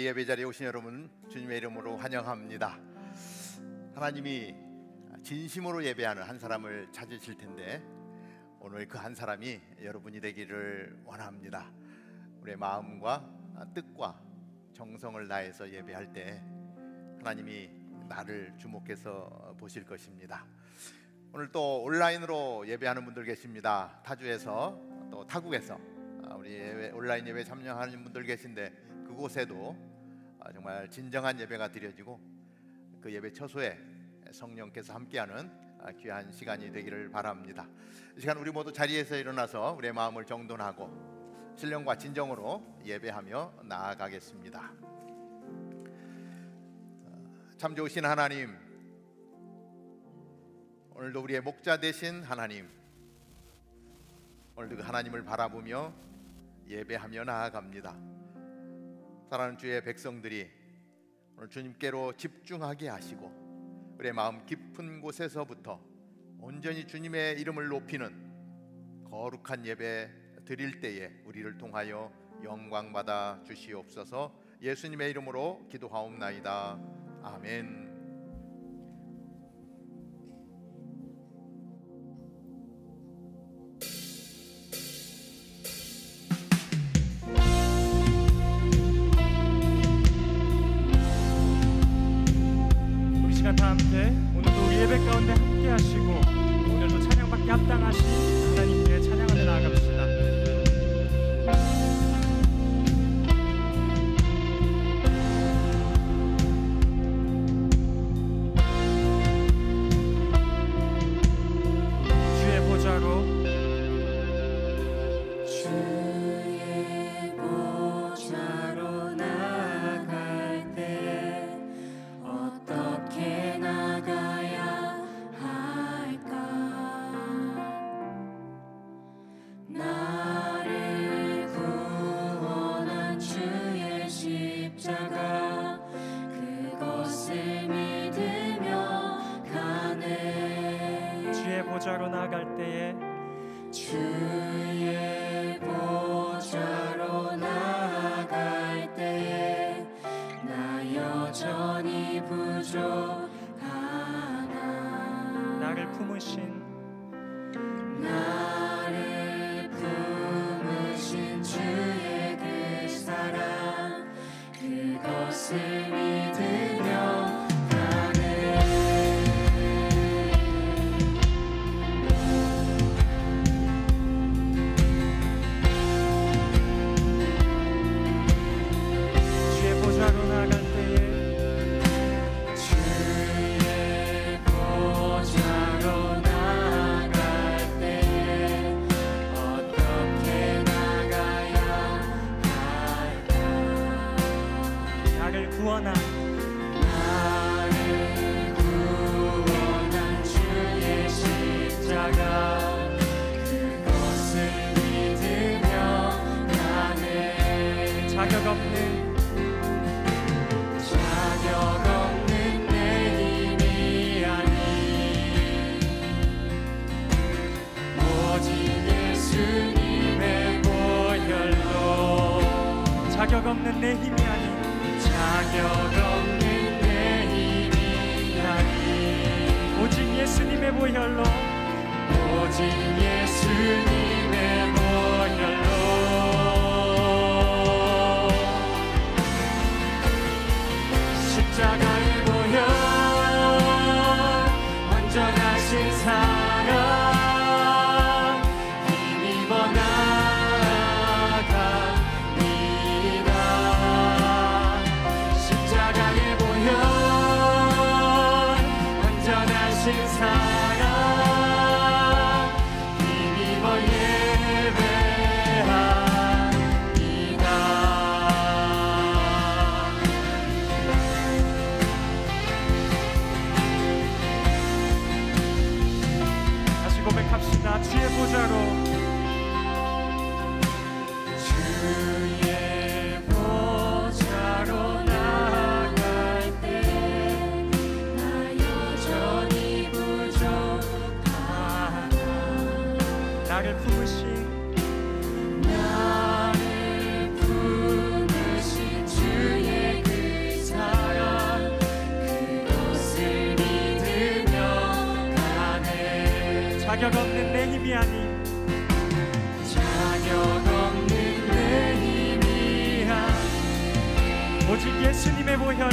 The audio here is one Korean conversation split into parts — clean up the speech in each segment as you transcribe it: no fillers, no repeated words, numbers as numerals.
우리 예배 자리에 오신 여러분 주님의 이름으로 환영합니다. 하나님이 진심으로 예배하는 한 사람을 찾으실 텐데 오늘 그 한 사람이 여러분이 되기를 원합니다. 우리의 마음과 뜻과 정성을 다해서 예배할 때 하나님이 나를 주목해서 보실 것입니다. 오늘 또 온라인으로 예배하는 분들 계십니다. 타주에서 또 타국에서 우리 온라인 예배 참여하는 분들 계신데 그곳에도 정말 진정한 예배가 드려지고 그 예배 처소에 성령께서 함께하는 귀한 시간이 되기를 바랍니다. 이 시간 우리 모두 자리에서 일어나서 우리의 마음을 정돈하고 신령과 진정으로 예배하며 나아가겠습니다. 참 좋으신 하나님, 오늘도 우리의 목자 되신 하나님, 오늘도 그 하나님을 바라보며 예배하며 나아갑니다. 사랑하는 주의 백성들이 오늘 주님께로 집중하게 하시고 우리의 마음 깊은 곳에서부터 온전히 주님의 이름을 높이는 거룩한 예배 드릴 때에 우리를 통하여 영광받아 주시옵소서. 예수님의 이름으로 기도하옵나이다. 아멘. 우리 시간 다 함께 오늘도 우리 예배 가운데 함께 하시고 오늘도 찬양받기 합당하신 하나님께 찬양하며 나아갑시다. 보좌로 나아갈 때에 주의 보좌로 나아갈 때에 나 여전히 부족하나 나를 품으신 주의 그 사랑 그것을 믿으며 나를 구원한 주의 십자가 그것을 믿으며 나는 자격 없는 내 힘이 아닌 오직 예수님의 보혈로 자격 없는 내 힘이 아닌 자격 없는 내 힘이 아닌 오직 예수님의 보혈로 오직 예수님의 보혈로 십자가의 보혈 완전하신 사랑 주의 보좌로 주의 보좌로 나아갈 때 나 여전히 부족하나 나를 품으신 주의 자격 없는 내 힘이 아닌 자격 없는 내 힘이 아닌 오직 예수님의 보혈로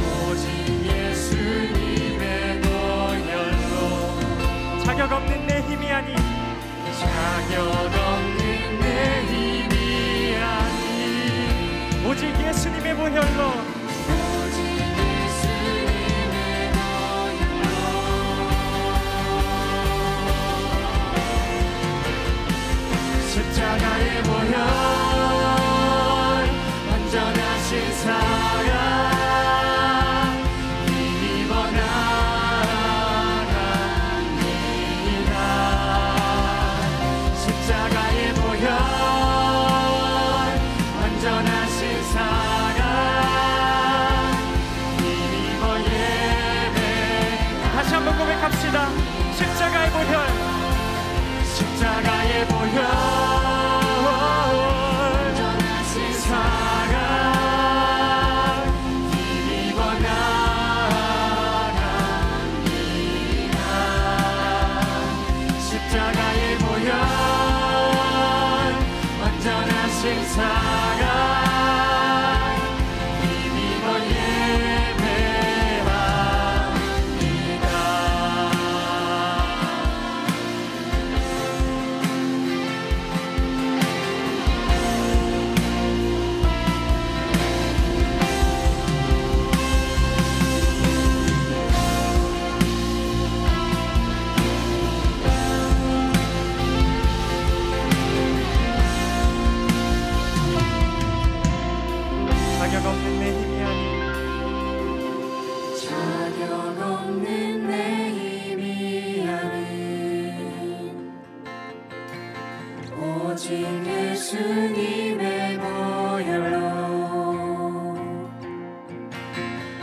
오직 예수님의 보혈로 자격 없는 내 힘이 아닌 자격 없는 내 힘이 아닌 오직 예수님의 보혈로 오직 예수님의 보혈로 십자가의 보혈 완전하신 사랑 힘입어 나갑니다. 십자가의 보혈 완전하신 사랑 힘입어 예배. 다시 한번 고백합시다. 십자가의 보혈 십자가의 보혈 완전하신 사랑 힘입어 나갑니다. 십자가의 보혈 완전하신 사랑 힘입어 예배합니다. 자격 없는 내 힘이 아닌 자격 없는 내 힘이 아닌 오직 예수님의 보혈로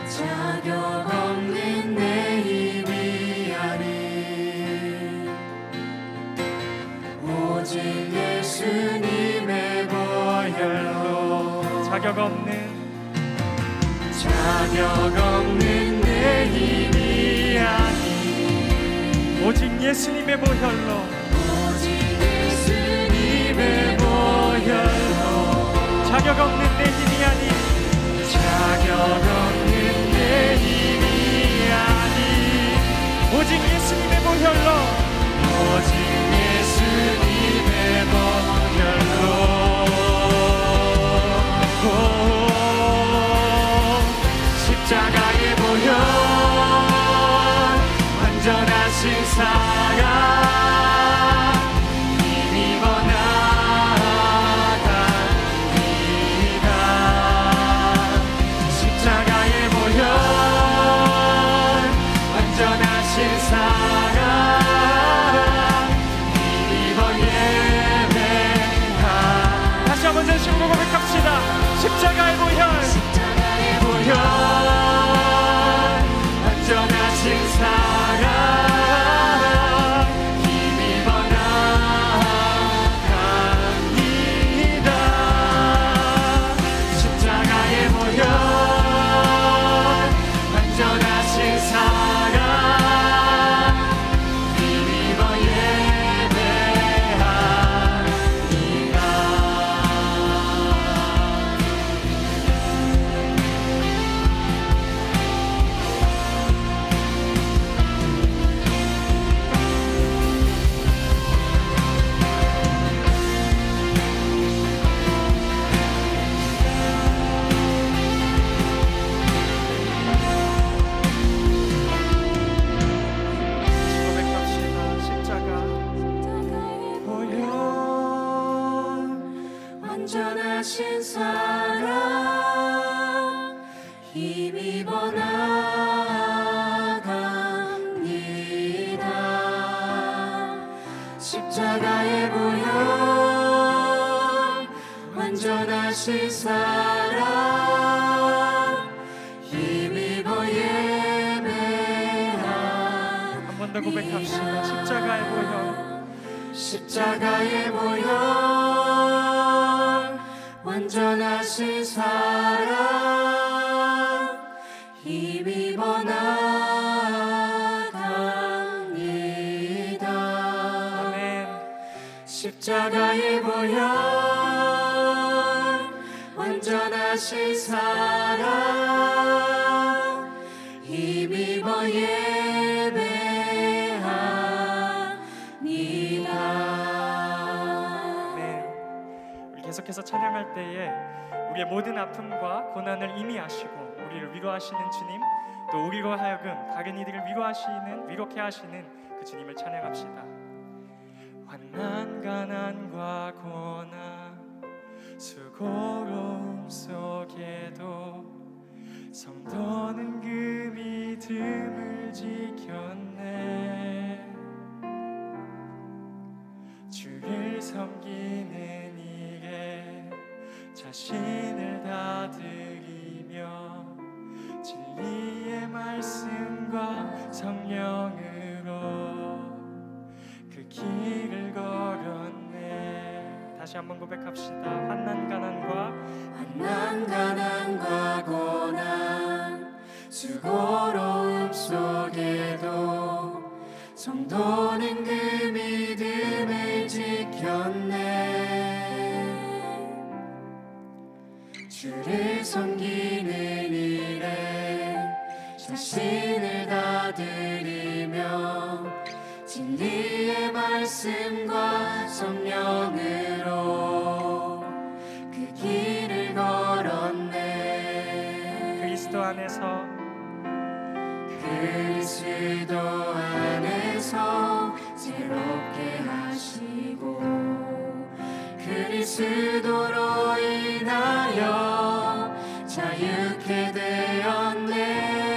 자격 없는 내 힘이 아닌 오직 예수님의 보혈로 자격 없는 자격 없는 내 힘이 아닌 오직 예수님의 보혈로 오직 예수님의 보혈로 자격 없는 내 힘이 아닌 자격 없는 내 힘이 아닌 오직 예수님의 보혈로 오직 예수님의 보혈로 십자가의 보혈 완전하신 사랑 힘입어 나갑니다. 십자가의 보혈 완전하신 사랑 힘입어 예배합니다. 다시 한번 전심으로 고백합시다. 십자가의 보혈 십자가의 보혈 완전하신 사랑 힘입어 나갑니다. 십자가의 보혈 완전하신 사랑 힘입어 예배합니다. 고백합시다. 십자가 보혈 완전하신 사랑 힘입어 나갑니다. 십자가의 보혈 완전하신 사랑 힘입어 예배합니다. 한 번 더 고백합시다. 십자가의 보혈 십자가의 보혈 완전하신 사랑 힘입어 나갑니다. 십자가의 보혈 완전하신 사랑 힘입어 예배합니다. 네, 우리 계속해서 찬양할 때에 우리의 모든 아픔과 고난을 이미 아시고 우리를 위로하시는 주님, 또 우리로 하여금 다른 이들을 위로케 하시는 그 주님을 찬양합시다. 환난 가난과 고난 수고로움 속에도 성도는 그 믿음을 지켰네. 주를 섬기는 일에 자신을 다 드리며 진리의 말씀과 성령으로 그 길을 걸었네. 다시 한번 고백합시다. 환난 가난과 고난 수고로움 속에도 성도는 그 믿음을 지켰네. 주를 섬기는 일에 자신을 다 드리며 진리의 말씀과 성령으로 그 길을 걸었네. 그리스도 안에서 새롭게 하시고 그리스도로 인하여 자유케 되었네.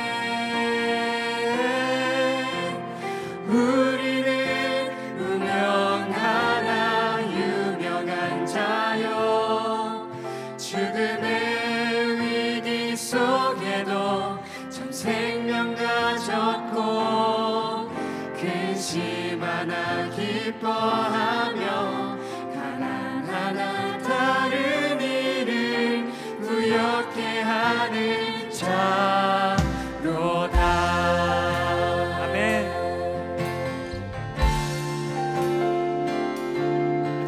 생명 가졌고 근심 하나 기뻐하며 가난 하나 다른 이를 부욕해 하는 자로다. 아멘.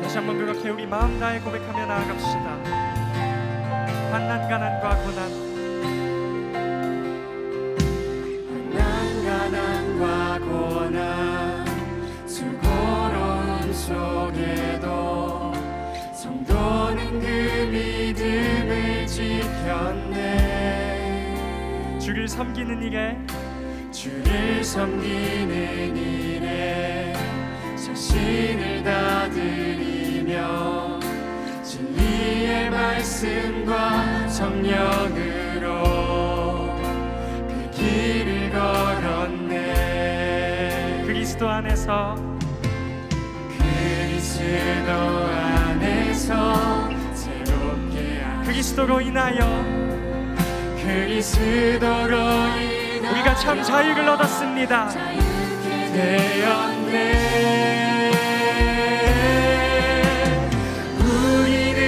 다시 한번 그렇게 우리 마음 다해 고백하며 나아갑시다. 환난 가난과 고난 수고로움 속에도 성도는 그 믿음을 지켰네. 주를 섬기는 일에 자신을 다 드리며 진리의 말씀과 성령으로 그 길을 걸었네. 그리스도 안에서 새롭게 그리스도로 인하여 우리가 참 자유를 얻었습니다. 되었네. 우리는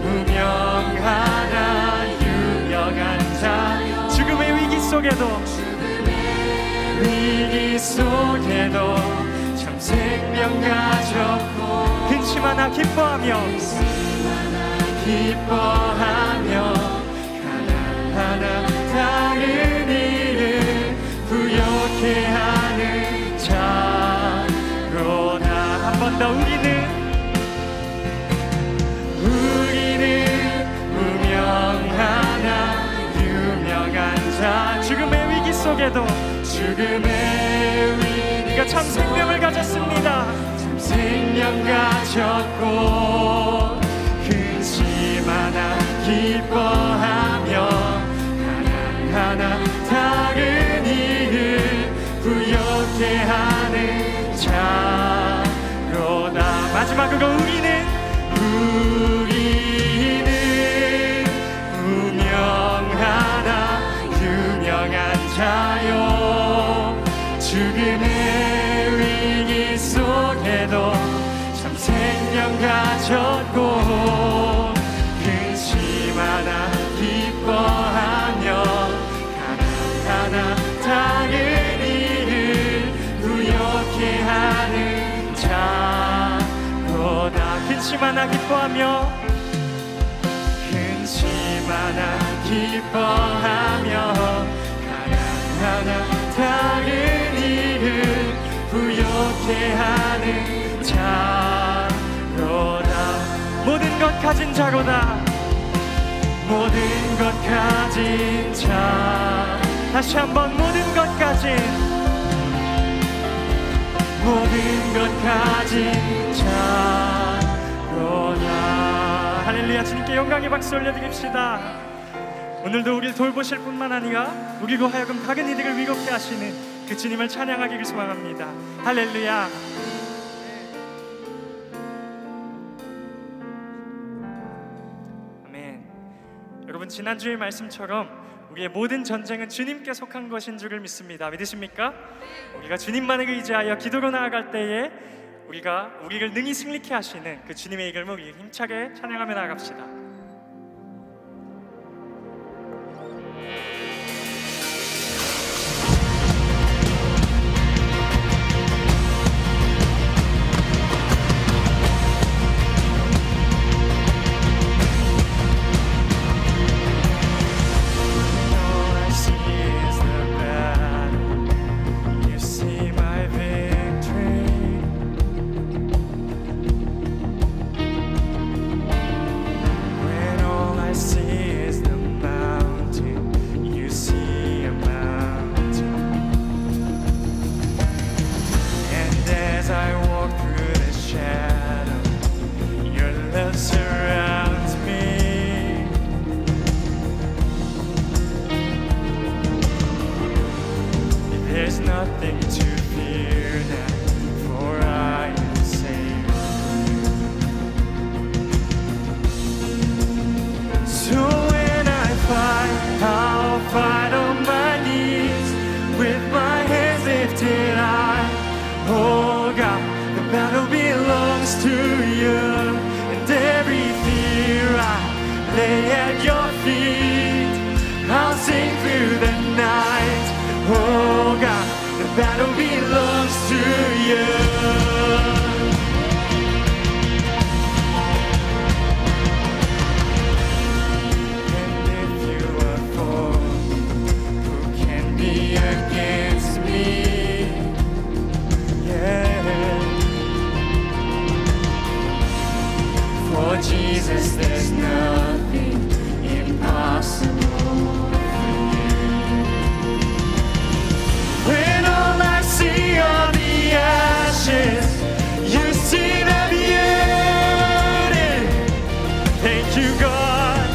무명하나 유명한 자. 죽음의 위기 속에도 참 생명 가졌고 근심 하나 기뻐하며 하나하나 다른 일을 부욕해 하는 자로다. 한 번 더 우리는 무명하나 유명한 자. 죽음의 위기 속에도 우리가 참 생명을 가졌습니다. 참 생명 가졌고 근심 하나 기뻐하며 하나하나 다른 일을 부욕해 하는 자로다. 마지막으로 우리는 무명하나 유명한 자요. 죽음의 위기 속에도 참 생명 가졌고 근심 하나 기뻐하며 하나하나 다른 일을 부욕해 하는 자로다. 근심 하나 기뻐하며 기뻐하며 가난 하나 다른 일을 부욕해 하는 자로다. 모든 것 가진 자로다. 모든 것 가진 자. 다시 한번 모든 것 가진 자로다. 할렐루야. 주님께 영광의 박수 올려드립시다. 오늘도 우리를 돌보실 뿐만 아니라 우리로 하여금 다른 이들을 위롭게 하시는 그 주님을 찬양하기를 소망합니다. 할렐루야. 아멘. 여러분, 지난주의 말씀처럼 우리의 모든 전쟁은 주님께 속한 것인 줄을 믿습니다. 믿으십니까? 우리가 주님만을 의지하여 기도로 나아갈 때에 우리를 능히 승리케 하시는 그 주님의 이름을 우리 힘차게 찬양하며 나아갑시다. Lay at your feet, I'll sing through the night. Oh God, the battle belongs to you. And if you are for me, who can be against me? Yeah. For Jesus there's nothing impossible for you. When all I see are the ashes, you see the beauty. Thank you, God.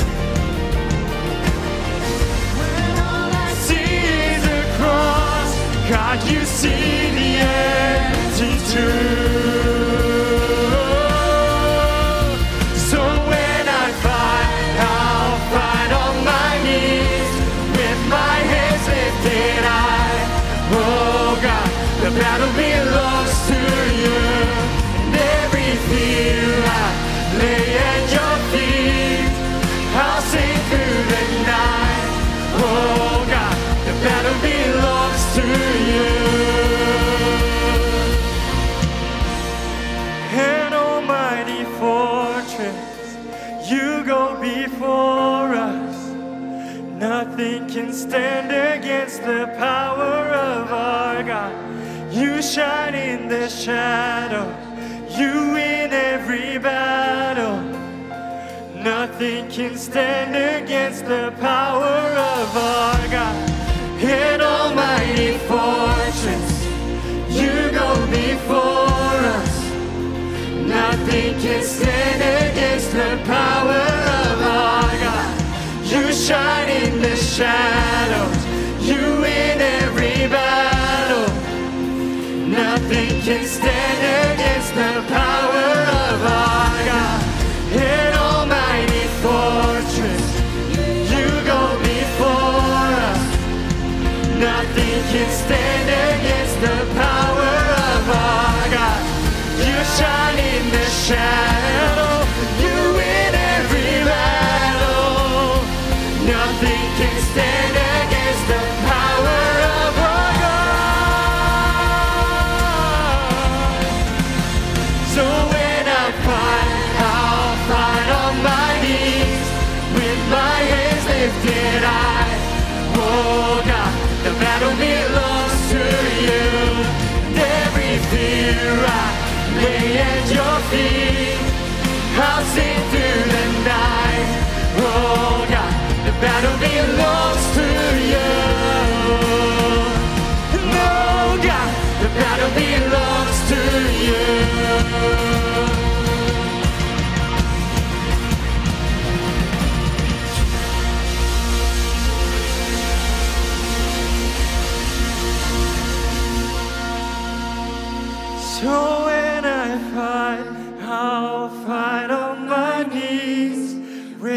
When all I see is a cross, God, you see the empty tomb. The battle belongs to you, and every fear I lay at your feet. I'll sing through the night. Oh God, the battle belongs to you. An almighty fortress, you go before us. Nothing can stand against the power of our God. You shine in the shadow, you win every battle. Nothing can stand against the power of our God. An almighty fortress, you go before us. Nothing can stand against the power of our God. You shine in the shadows, you win every battle. Nothing can stand against the power of our God. An almighty fortress, you go before us. Nothing can stand against the power of our God. You shine in the shadow, you win every battle. Nothing can stand against the power of our God. So when I fight,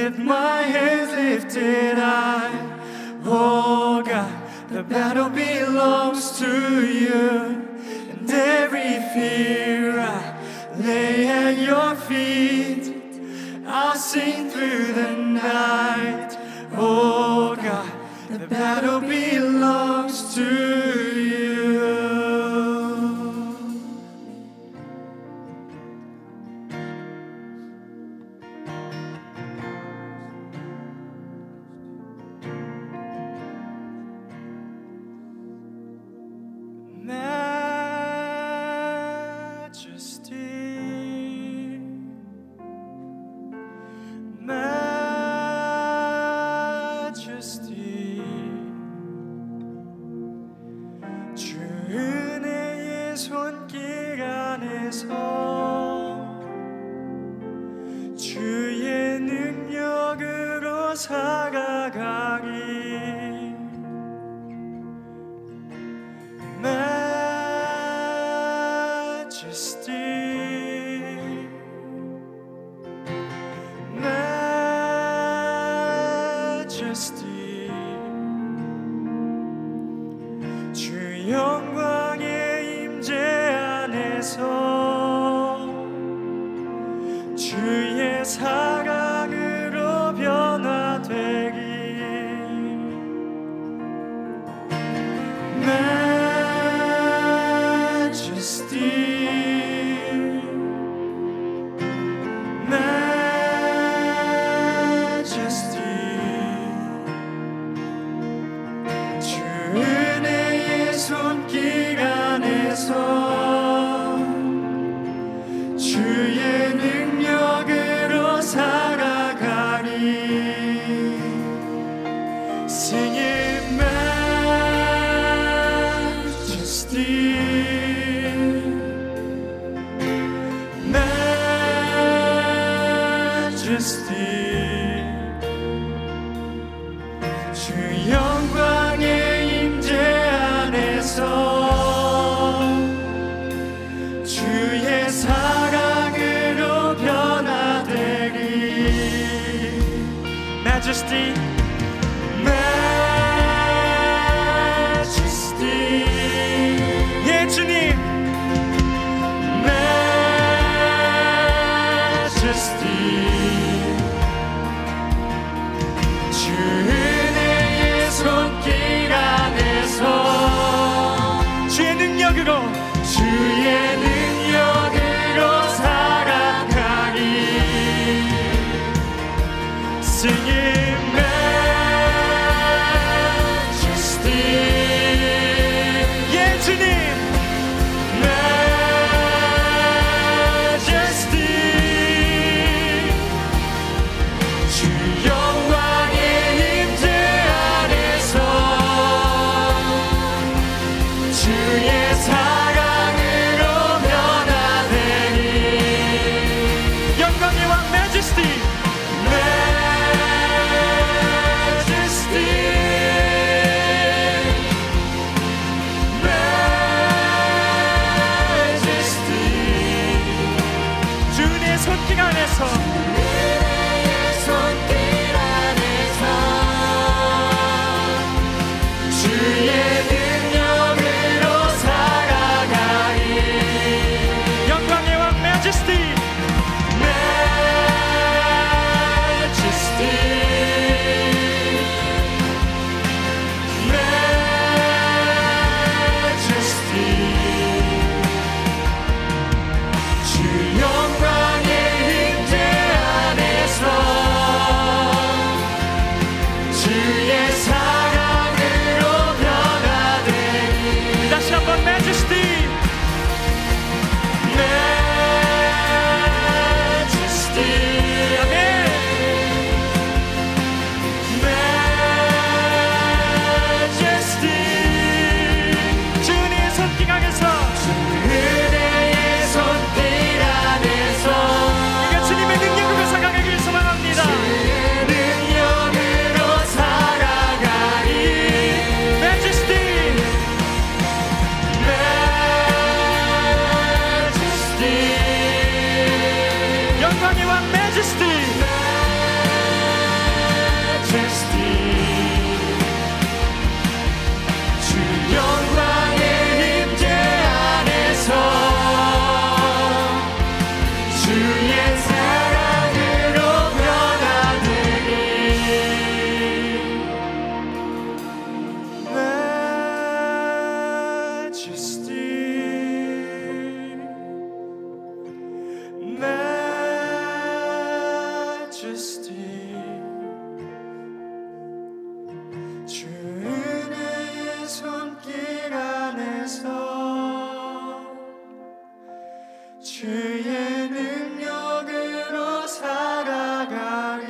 with my hands lifted high. Oh God, the battle belongs to you, and every fear I lay at your feet. I'll sing through the night. Oh God, the battle belongs to you. 주의 능력으로 살아가리. Majesty, Majesty, 주 영광의 임재 안에서 주의 사랑으로 변화되기. Majesty, Majesty, 주 은혜의 손길 안에서 주의 능력으로 살아가리. Singing Majesty, Majesty, 주 영광의 임재 안에서 주의 사랑으로 변화되리. Majesty, Majesty, 예 주님. Majesty, 주 은혜의 손길 안에서 주의 능력으로 살아가리. Singing Majesty, 예 주님. Majesty, 주 영광의 임재 안에서 주의 사랑으로 변화되리. 영광의 왕 Majesty, Majesty, Majesty, 주의 손길 안에서 주의 능력으로 살아가리. 영광의 왕 Majesty, Majesty, Majesty, 주 영광의 임재 안에서 주의 사랑으로 변화되리. 다시 한번 Majesty, Majesty, 아멘. Majesty, 주의 손길 안에서 우리가 주님의 능력으로 살아가길 소망합니다. 능력으로 살아가리. Majesty, Majesty, 영광의 왕 Majesty, majesty. 주 은혜의 손길 안에서 주의 능력으로 살아가리.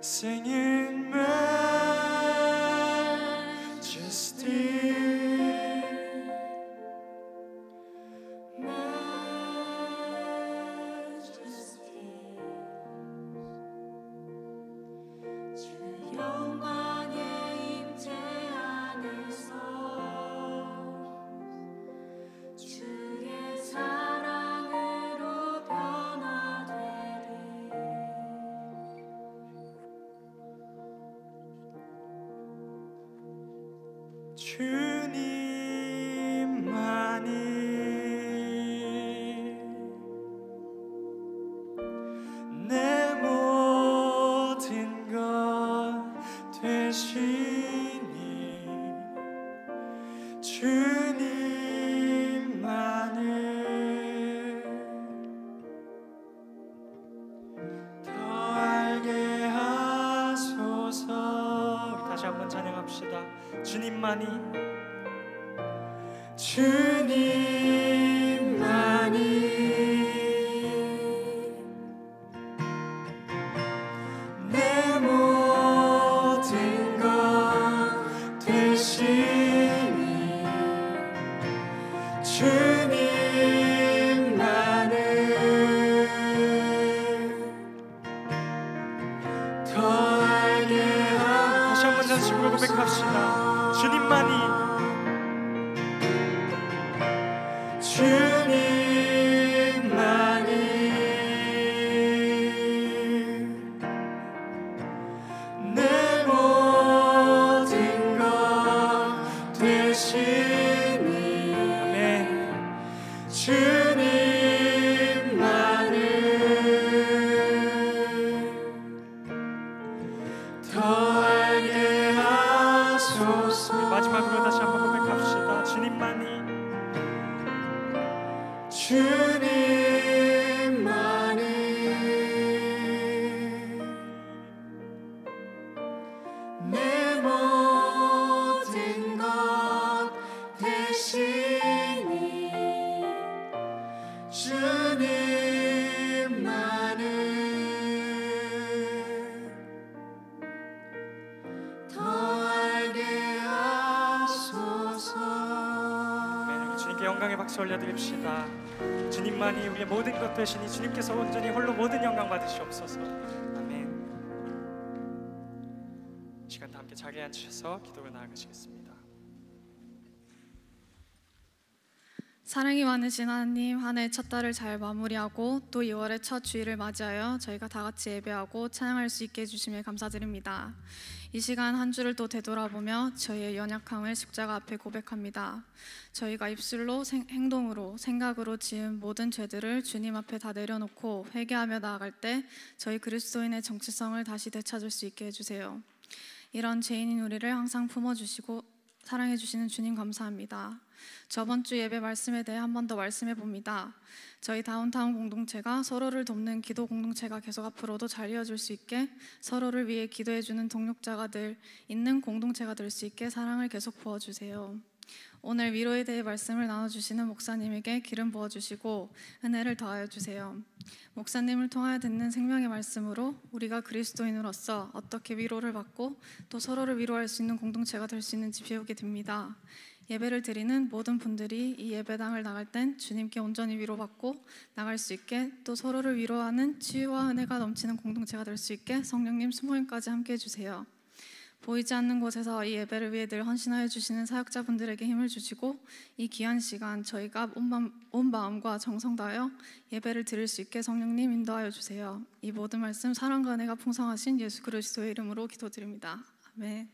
Singing majesty. 주님만이 내 모든 것 되시니 주님만을 더 알게 하소서. 다시 한번 찬양합시다. 주님만이 내 모든 것 되시니 주님만을 더 알게 하소서. 다시 한번 전심으로 고백합시다. 주님만이 내 모든 것 되시니 아멘. 주님만을 더 알게 하소서. 마지막으로 다시 한번 고백합시다. 주님만이 내 모든 것 되시니 주님만을 더 알게 하소서. 네, 주님께 영광의 박수 올려드립시다. 주님만이 우리의 모든 것 되시니 주님께서 온전히 홀로 모든 영광 받으시옵소서. 아멘. 시간 다 함께 자리에 앉으셔서 기도로 나아가시겠습니다. 사랑이 많으신 하나님, 한 해 첫 달을 잘 마무리하고 또 2월의 첫 주일을 맞이하여 저희가 다 같이 예배하고 찬양할 수 있게 해주심에 감사드립니다. 이 시간 한 주를 또 되돌아보며 저희의 연약함을 십자가 앞에 고백합니다. 저희가 입술로, 행동으로, 생각으로 지은 모든 죄들을 주님 앞에 다 내려놓고 회개하며 나아갈 때 저희 그리스도인의 정체성을 다시 되찾을 수 있게 해주세요. 이런 죄인인 우리를 항상 품어주시고 사랑해주시는 주님 감사합니다. 저번 주 예배 말씀에 대해 한 번 더 말씀해 봅니다. 저희 다운타운 공동체가 서로를 돕는 기도 공동체가 계속 앞으로도 잘 이어질 수 있게, 서로를 위해 기도해주는 동력자가 늘 있는 공동체가 될 수 있게 사랑을 계속 부어주세요. 오늘 위로에 대해 말씀을 나눠주시는 목사님에게 기름 부어주시고 은혜를 더하여 주세요. 목사님을 통하여 듣는 생명의 말씀으로 우리가 그리스도인으로서 어떻게 위로를 받고 또 서로를 위로할 수 있는 공동체가 될 수 있는지 배우게 됩니다. 예배를 드리는 모든 분들이 이 예배당을 나갈 땐 주님께 온전히 위로받고 나갈 수 있게, 또 서로를 위로하는 치유와 은혜가 넘치는 공동체가 될 수 있게 성령님 수모임까지 함께 해주세요. 보이지 않는 곳에서 이 예배를 위해 늘 헌신하여 주시는 사역자분들에게 힘을 주시고 이 귀한 시간 저희가 온 마음과 정성 다하여 예배를 드릴 수 있게 성령님 인도하여 주세요. 이 모든 말씀 사랑과 은혜가 풍성하신 예수 그리스도의 이름으로 기도드립니다. 아멘.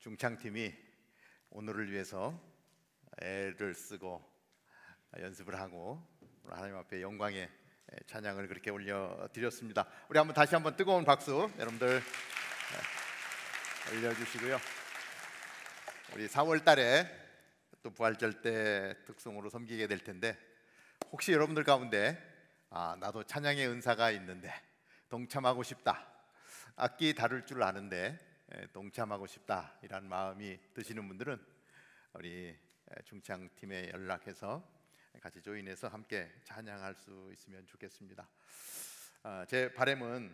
중창팀이 오늘을 위해서 애를 쓰고 연습을 하고 하나님 앞에 영광의 찬양을 그렇게 올려드렸습니다. 우리 다시 한번 뜨거운 박수 여러분들 올려주시고요. 우리 4월 달에 또 부활절 때 특송으로 섬기게 될 텐데, 혹시 여러분들 가운데 나도 찬양의 은사가 있는데 동참하고 싶다, 악기 다룰 줄 아는데 동참하고 싶다 이란 마음이 드시는 분들은 우리 중창팀에 연락해서 같이 조인해서 함께 찬양할 수 있으면 좋겠습니다. 제 바람은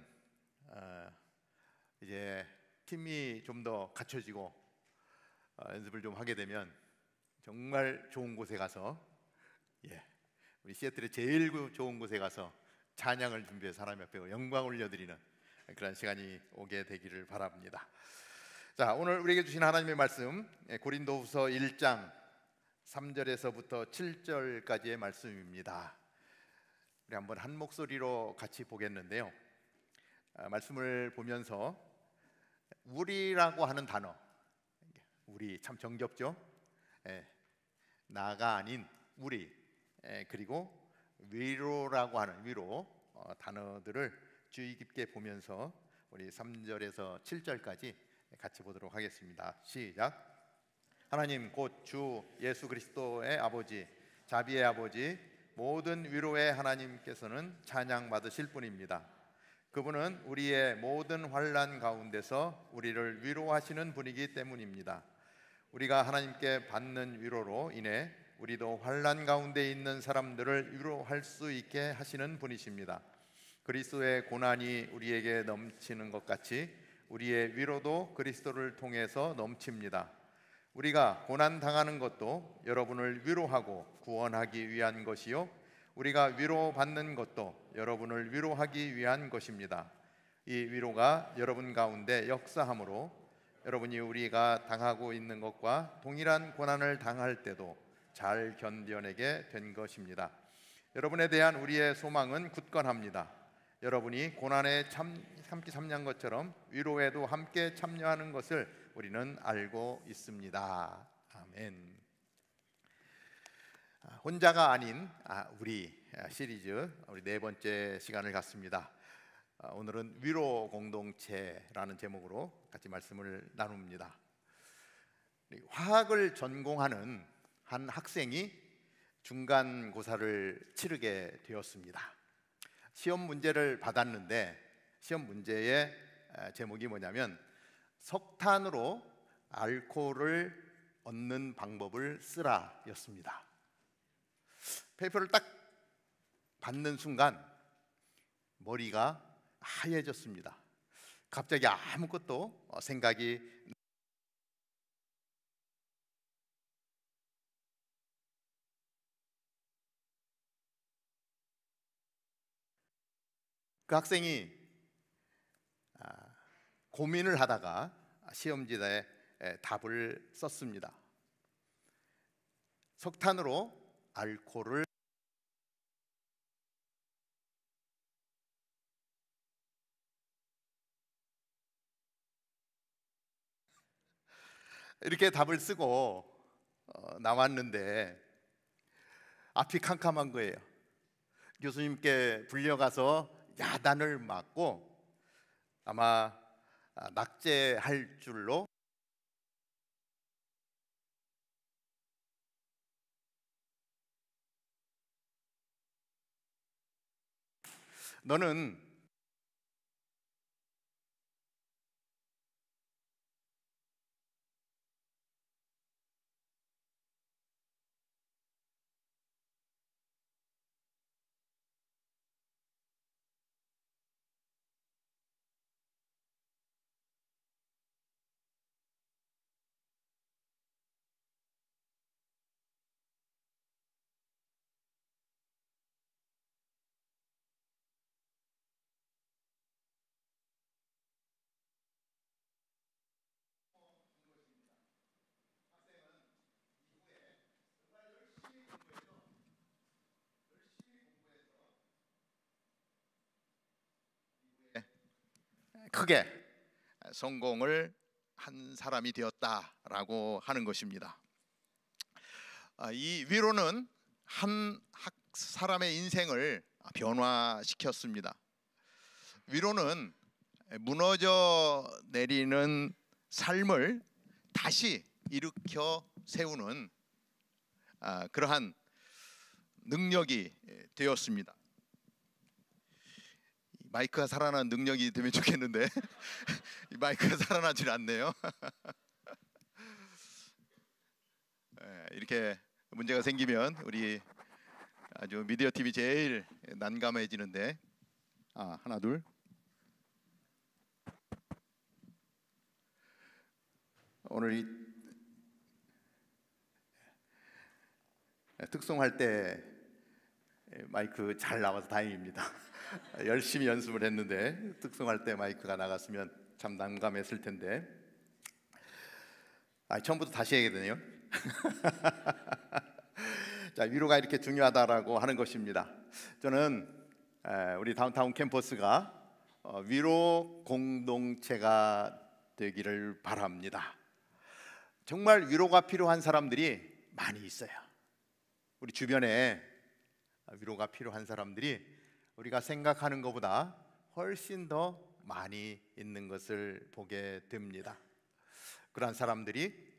이제 팀이 좀 더 갖춰지고 연습을 좀 하게 되면 정말 좋은 곳에 가서, 우리 시애틀의 제일 좋은 곳에 가서 찬양을 준비해서 하나님 앞에 영광을 올려드리는 그런 시간이 오게 되기를 바랍니다. 자, 오늘 우리에게 주신 하나님의 말씀, 고린도후서 1장 3절에서부터 7절까지의 말씀입니다. 우리 한번 한 목소리로 같이 보겠는데요. 말씀을 보면서 우리라고 하는 단어, 우리 참 정겹죠? 나가 아닌 우리, 그리고 위로라고 하는 위로 단어들을 주의 깊게 보면서 우리 3절에서 7절까지 같이 보도록 하겠습니다. 시작. 하나님 곧 주 예수 그리스도의 아버지, 자비의 아버지, 모든 위로의 하나님께서는 찬양 받으실 분입니다. 그분은 우리의 모든 환난 가운데서 우리를 위로하시는 분이기 때문입니다. 우리가 하나님께 받는 위로로 인해 우리도 환난 가운데 있는 사람들을 위로할 수 있게 하시는 분이십니다. 그리스도의 고난이 우리에게 넘치는 것 같이 우리의 위로도 그리스도를 통해서 넘칩니다. 우리가 고난 당하는 것도 여러분을 위로하고 구원하기 위한 것이요, 우리가 위로받는 것도 여러분을 위로하기 위한 것입니다. 이 위로가 여러분 가운데 역사함으로 여러분이 우리가 당하고 있는 것과 동일한 고난을 당할 때도 잘 견뎌내게 된 것입니다. 여러분에 대한 우리의 소망은 굳건합니다. 여러분이 고난에 함께 참여한 것처럼 위로에도 함께 참여하는 것을 우리는 알고 있습니다. 아멘. 혼자가 아닌 우리 시리즈 우리 네 번째 시간을 갖습니다. 오늘은 위로 공동체라는 제목으로 같이 말씀을 나눕니다. 화학을 전공하는 한 학생이 중간고사를 치르게 되었습니다. 시험 문제를 받았는데 시험 문제의 제목이 뭐냐면 석탄으로 알코올을 얻는 방법을 쓰라 였습니다. 페이퍼를 딱 받는 순간 머리가 하얘졌습니다. 갑자기 아무것도 생각이 그 학생이 고민을 하다가 시험지에 답을 썼습니다. 석탄으로 알코올을 이렇게 답을 쓰고 나왔는데 앞이 캄캄한 거예요. 교수님께 불려가서 야단을 맞고 아마 낙제할 줄로 너는 크게 성공을 한 사람이 되었다라고 하는 것입니다. 이 위로는 한 사람의 인생을 변화시켰습니다. 위로는 무너져 내리는 삶을 다시 일으켜 세우는 그러한 능력이 되었습니다. 마이크가 살아난 능력이 되면 좋겠는데 이 마이크가 살아나질 않네요. 이렇게 문제가 생기면 우리 아주 미디어 팀이 제일 난감해지는데 하나 둘 오늘 이 특송할 때 마이크 잘 나와서 다행입니다. 열심히 연습을 했는데 특송할 때 마이크가 나갔으면 참 난감했을 텐데 처음부터 다시 해야 되네요. 자, 위로가 이렇게 중요하다라고 하는 것입니다. 저는 우리 다운타운 캠퍼스가 위로 공동체가 되기를 바랍니다. 정말 위로가 필요한 사람들이 많이 있어요. 우리 주변에 위로가 필요한 사람들이 우리가 생각하는 것보다 훨씬 더 많이 있는 것을 보게 됩니다. 그러한 사람들이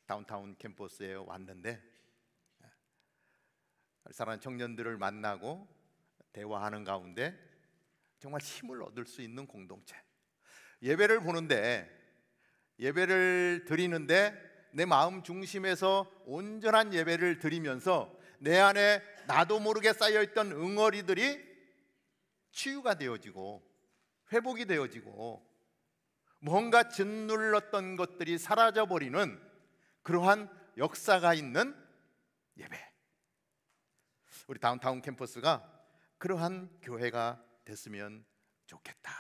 다운타운 캠퍼스에 왔는데 사랑하는 청년들을 만나고 대화하는 가운데 정말 힘을 얻을 수 있는 공동체. 예배를 보는데 예배를 드리는데 내 마음 중심에서 온전한 예배를 드리면서 내 안에 나도 모르게 쌓여있던 응어리들이 치유가 되어지고 회복이 되어지고 뭔가 짓눌렀던 것들이 사라져버리는 그러한 역사가 있는 예배. 우리 다운타운 캠퍼스가 그러한 교회가 됐으면 좋겠다.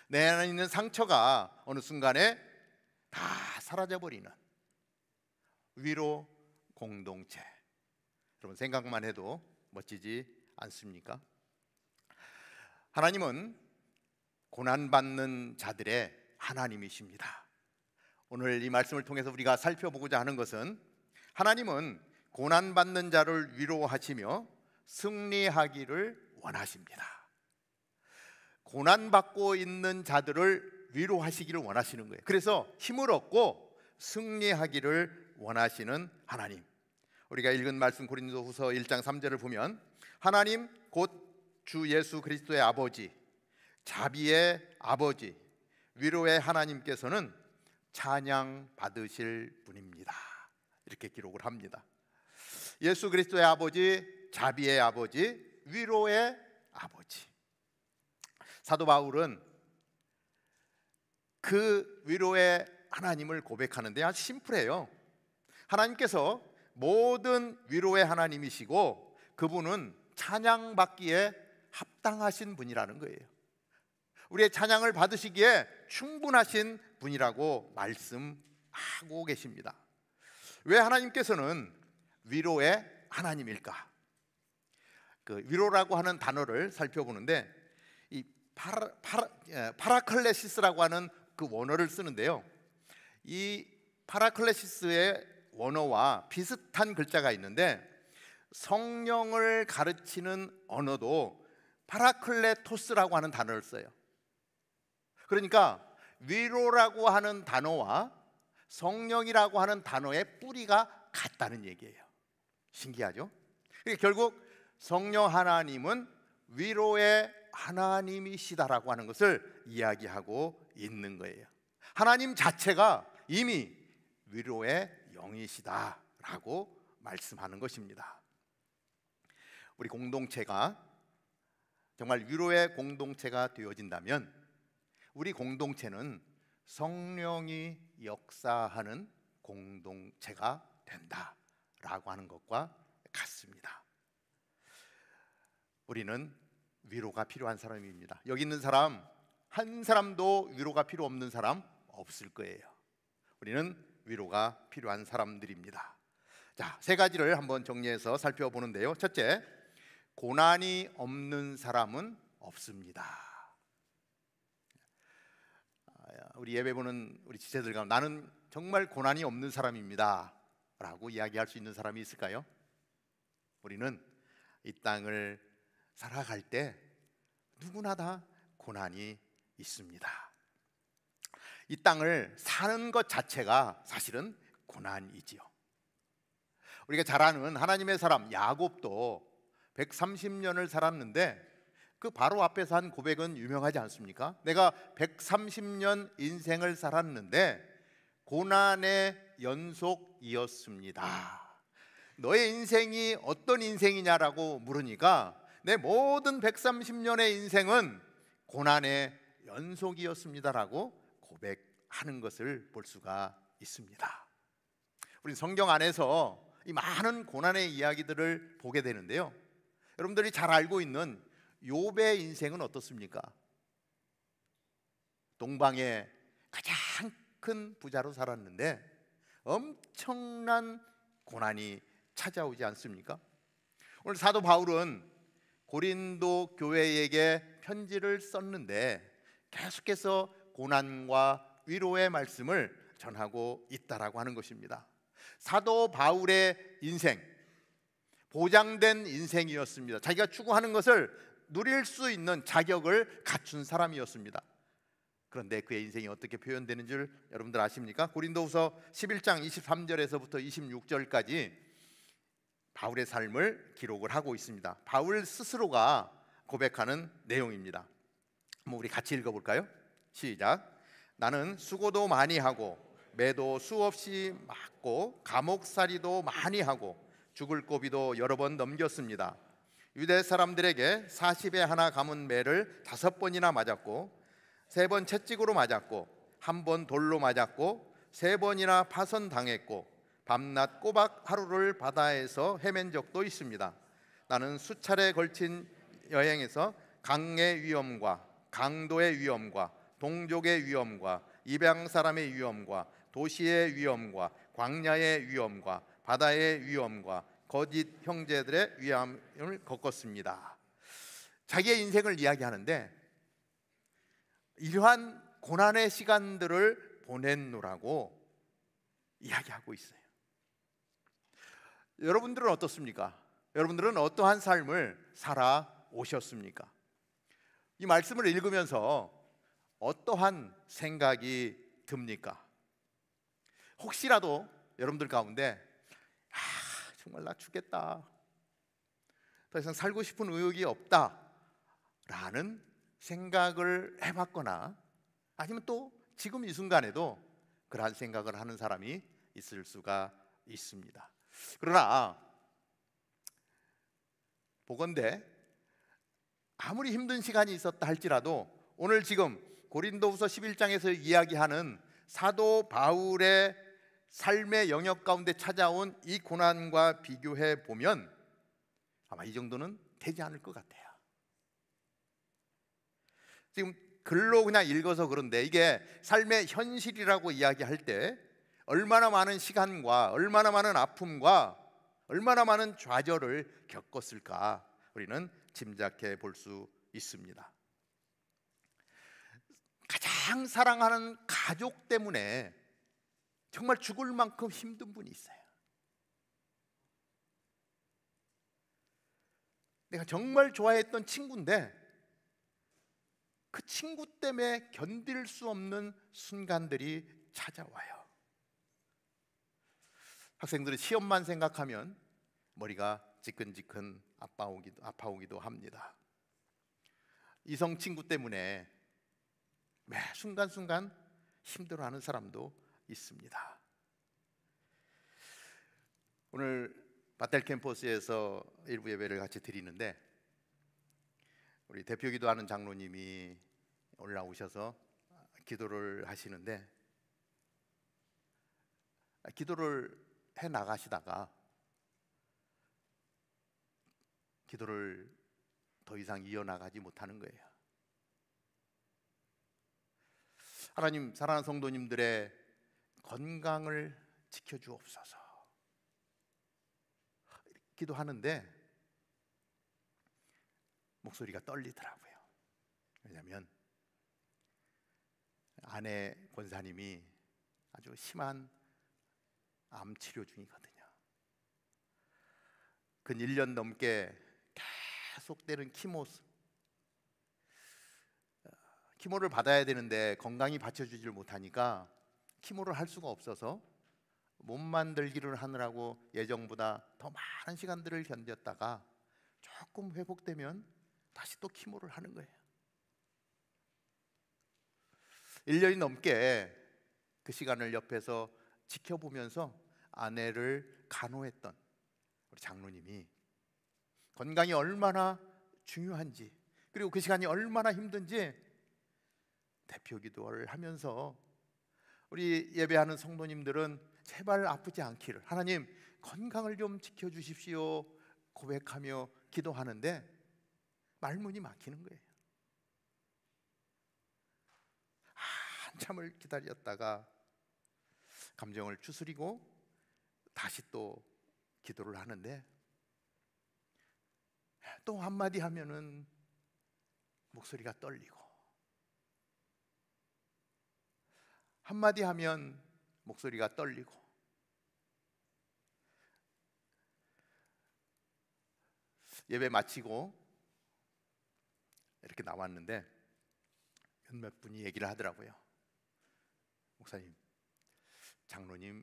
내 안에 있는 상처가 어느 순간에 다 사라져버리는 위로 공동체. 여러분 생각만 해도 멋지지 않습니까? 하나님은 고난받는 자들의 하나님이십니다. 오늘 이 말씀을 통해서 우리가 살펴보고자 하는 것은 하나님은 고난받는 자를 위로하시며 승리하기를 원하십니다. 고난받고 있는 자들을 위로하시기를 원하시는 거예요. 그래서 힘을 얻고 승리하기를 원하시는 하나님. 우리가 읽은 말씀 고린도후서 1장 3절을 보면 하나님 곧 주 예수 그리스도의 아버지, 자비의 아버지, 위로의 하나님께서는 찬양 받으실 분입니다. 이렇게 기록을 합니다. 예수 그리스도의 아버지, 자비의 아버지, 위로의 아버지. 사도 바울은 그 위로의 하나님을 고백하는데 아주 심플해요. 하나님께서 모든 위로의 하나님이시고 그분은 찬양받기에 합당하신 분이라는 거예요. 우리의 찬양을 받으시기에 충분하신 분이라고 말씀하고 계십니다. 왜 하나님께서는 위로의 하나님일까? 그 위로라고 하는 단어를 살펴보는데 이 파라클레시스라고 하는 그 원어를 쓰는데요. 이 파라클레시스의 원어와 비슷한 글자가 있는데 성령을 가르치는 언어도 파라클레토스라고 하는 단어를 써요. 그러니까 위로라고 하는 단어와 성령이라고 하는 단어의 뿌리가 같다는 얘기예요. 신기하죠? 그러니까 결국 성령 하나님은 위로의 하나님이시다라고 하는 것을 이야기하고 있는 거예요. 하나님 자체가 이미 위로의 영이시다라고 말씀하는 것입니다. 우리 공동체가 정말 위로의 공동체가 되어진다면 우리 공동체는 성령이 역사하는 공동체가 된다라고 하는 것과 같습니다. 우리는 위로가 필요한 사람입니다. 여기 있는 사람 한 사람도 위로가 필요 없는 사람 없을 거예요. 우리는 위로가 필요한 사람들입니다. 자, 세 가지를 한번 정리해서 살펴보는데요. 첫째, 고난이 없는 사람은 없습니다. 우리 예배 보는 우리 지체들 가운데 나는 정말 고난이 없는 사람입니다 라고 이야기할 수 있는 사람이 있을까요? 우리는 이 땅을 살아갈 때 누구나 다 고난이 있습니다. 이 땅을 사는 것 자체가 사실은 고난이지요. 우리가 잘 아는 하나님의 사람 야곱도 130년을 살았는데 그 바로 앞에서 한 고백은 유명하지 않습니까? 내가 130년 인생을 살았는데 고난의 연속이었습니다. 너의 인생이 어떤 인생이냐라고 물으니까 내 모든 130년의 인생은 고난의 연속이었습니다라고 고백하는 것을 볼 수가 있습니다. 우리 성경 안에서 이 많은 고난의 이야기들을 보게 되는데요. 여러분들이 잘 알고 있는 욥의 인생은 어떻습니까? 동방의 가장 큰 부자로 살았는데 엄청난 고난이 찾아오지 않습니까? 오늘 사도 바울은 고린도 교회에게 편지를 썼는데 계속해서 고난과 위로의 말씀을 전하고 있다라고 하는 것입니다. 사도 바울의 인생, 보장된 인생이었습니다. 자기가 추구하는 것을 누릴 수 있는 자격을 갖춘 사람이었습니다. 그런데 그의 인생이 어떻게 표현되는 줄 여러분들 아십니까? 고린도후서 11장 23절에서부터 26절까지 바울의 삶을 기록을 하고 있습니다. 바울 스스로가 고백하는 내용입니다. 한번 우리 같이 읽어볼까요? 시작. 나는 수고도 많이 하고 매도 수없이 맞고 감옥살이도 많이 하고 죽을 고비도 여러 번 넘겼습니다. 유대 사람들에게 40에 하나 감은 매를 5번이나 맞았고 3번 채찍으로 맞았고 1번 돌로 맞았고 3번이나 파선당했고 밤낮 꼬박 하루를 바다에서 헤맨 적도 있습니다. 나는 수차례 걸친 여행에서 강의 위험과 강도의 위험과 동족의 위험과 입양 사람의 위험과 도시의 위험과 광야의 위험과 바다의 위험과 거짓 형제들의 위험을 겪었습니다. 자기의 인생을 이야기하는데 이러한 고난의 시간들을 보냈노라고 이야기하고 있어요. 여러분들은 어떻습니까? 여러분들은 어떠한 삶을 살아오셨습니까? 이 말씀을 읽으면서 어떠한 생각이 듭니까? 혹시라도 여러분들 가운데 정말 나 죽겠다, 더 이상 살고 싶은 의욕이 없다 라는 생각을 해봤거나 아니면 또 지금 이 순간에도 그러한 생각을 하는 사람이 있을 수가 있습니다. 그러나 보건대 아무리 힘든 시간이 있었다 할지라도 오늘 지금 고린도후서 11장에서 이야기하는 사도 바울의 삶의 영역 가운데 찾아온 이 고난과 비교해 보면 아마 이 정도는 되지 않을 것 같아요. 지금 글로 그냥 읽어서 그런데 이게 삶의 현실이라고 이야기할 때 얼마나 많은 시간과 얼마나 많은 아픔과 얼마나 많은 좌절을 겪었을까 우리는 짐작해 볼 수 있습니다. 가장 사랑하는 가족 때문에 정말 죽을 만큼 힘든 분이 있어요. 내가 정말 좋아했던 친구인데 그 친구 때문에 견딜 수 없는 순간들이 찾아와요. 학생들은 시험만 생각하면 머리가 지끈지끈 아파오기도 합니다. 이성 친구 때문에 매 순간순간 힘들어하는 사람도 있습니다. 오늘 바텔 캠퍼스에서 일부 예배를 같이 드리는데 우리 대표 기도하는 장로님이 올라오셔서 기도를 하시는데 기도를 해 나가시다가 기도를 더 이상 이어나가지 못하는 거예요. 하나님, 사랑하는 성도님들의 건강을 지켜주옵소서 기도하는데 목소리가 떨리더라고요. 왜냐하면 아내 권사님이 아주 심한 암 치료 중이거든요. 근 1년 넘게 계속되는 키모를 받아야 되는데 건강이 받쳐주질 못하니까 키모를 할 수가 없어서 몸 만들기를 하느라고 예정보다 더 많은 시간들을 견뎠다가 조금 회복되면 다시 또 키모를 하는 거예요. 1년이 넘게 그 시간을 옆에서 지켜보면서 아내를 간호했던 우리 장로님이 건강이 얼마나 중요한지, 그리고 그 시간이 얼마나 힘든지 대표 기도를 하면서 우리 예배하는 성도님들은 제발 아프지 않기를, 하나님 건강을 좀 지켜주십시오 고백하며 기도하는데 말문이 막히는 거예요. 한참을 기다렸다가 감정을 추스리고 다시 또 기도를 하는데 또 한마디 하면은 목소리가 떨리고, 한마디 하면 목소리가 떨리고, 예배 마치고 이렇게 나왔는데 몇몇 분이 얘기를 하더라고요. 목사님, 장로님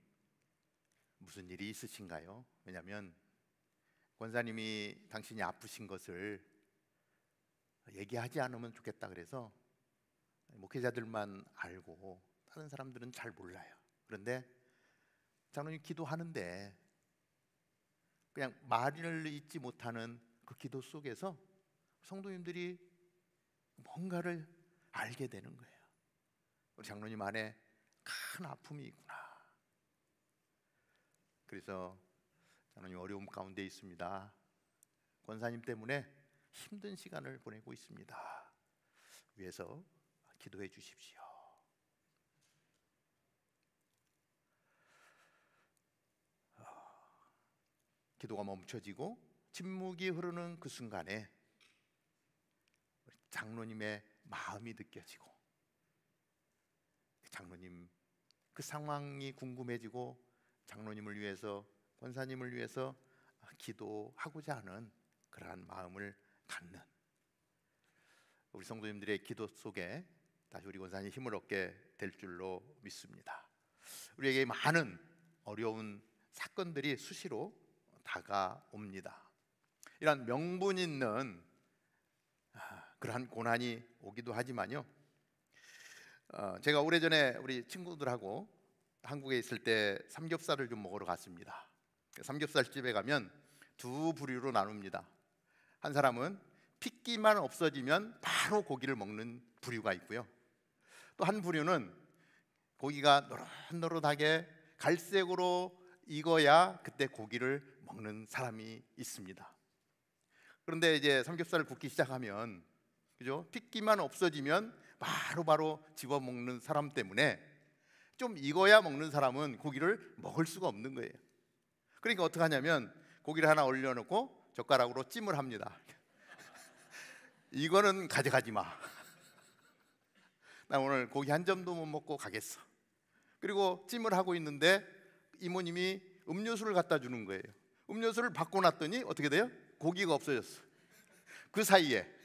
무슨 일이 있으신가요? 왜냐하면 권사님이 당신이 아프신 것을 얘기하지 않으면 좋겠다 그래서 목회자들만 알고 다른 사람들은 잘 몰라요. 그런데 장로님 기도하는데 그냥 말을 잇지 못하는 그 기도 속에서 성도님들이 뭔가를 알게 되는 거예요. 우리 장로님 안에 큰 아픔이 있구나. 그래서 장로님 어려움 가운데 있습니다. 권사님 때문에 힘든 시간을 보내고 있습니다. 위해서 기도해 주십시오. 기도가 멈춰지고 침묵이 흐르는 그 순간에 장로님의 마음이 느껴지고 장로님 그 상황이 궁금해지고 장로님을 위해서, 권사님을 위해서 기도하고자 하는 그러한 마음을 갖는 우리 성도님들의 기도 속에 다시 우리 권사님 힘을 얻게 될 줄로 믿습니다. 우리에게 많은 어려운 사건들이 수시로 다가옵니다. 이런 명분 있는 그러한 고난이 오기도 하지만요, 제가 오래전에 우리 친구들하고 한국에 있을 때 삼겹살을 좀 먹으러 갔습니다. 삼겹살 집에 가면 두 부류로 나눕니다. 한 사람은 핏기만 없어지면 바로 고기를 먹는 부류가 있고요, 또 한 부류는 고기가 노릇노릇하게 갈색으로 익어야 그때 고기를 먹는 사람이 있습니다. 그런데 이제 삼겹살을 굽기 시작하면, 그죠? 핏기만 없어지면 바로 집어 먹는 사람 때문에 좀 익어야 먹는 사람은 고기를 먹을 수가 없는 거예요. 그러니까 어떻게 하냐면 고기를 하나 올려놓고 젓가락으로 찜을 합니다. 이거는 가져가지 마. 나 오늘 고기 한 점도 못 먹고 가겠어. 그리고 찜을 하고 있는데 이모님이 음료수를 갖다 주는 거예요. 음료수를 받고 놨더니 어떻게 돼요? 고기가 없어졌어. 그 사이에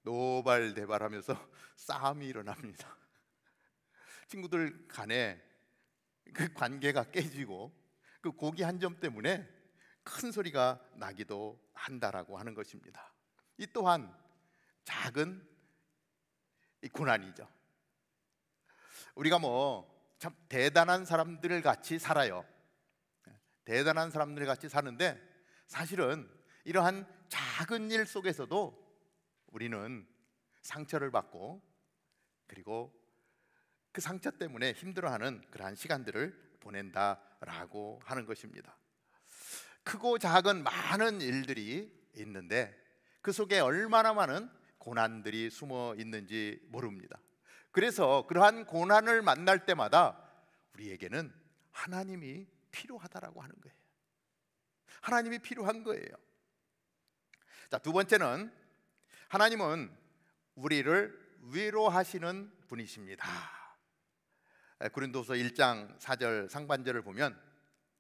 노발대발하면서 싸움이 일어납니다. 친구들 간에 그 관계가 깨지고 그 고기 한 점 때문에 큰 소리가 나기도 한다라고 하는 것입니다. 이 또한 작은 고난이죠. 우리가 참 대단한 사람들 같이 살아요. 대단한 사람들 같이 사는데 사실은 이러한 작은 일 속에서도 우리는 상처를 받고, 그리고 그 상처 때문에 힘들어하는 그러한 시간들을 보낸다라고 하는 것입니다. 크고 작은 많은 일들이 있는데 그 속에 얼마나 많은 고난들이 숨어 있는지 모릅니다. 그래서 그러한 고난을 만날 때마다 우리에게는 하나님이 필요하다라고 하는 거예요. 하나님이 필요한 거예요. 자, 두 번째는 하나님은 우리를 위로하시는 분이십니다. 고린도서 1장 4절 상반절을 보면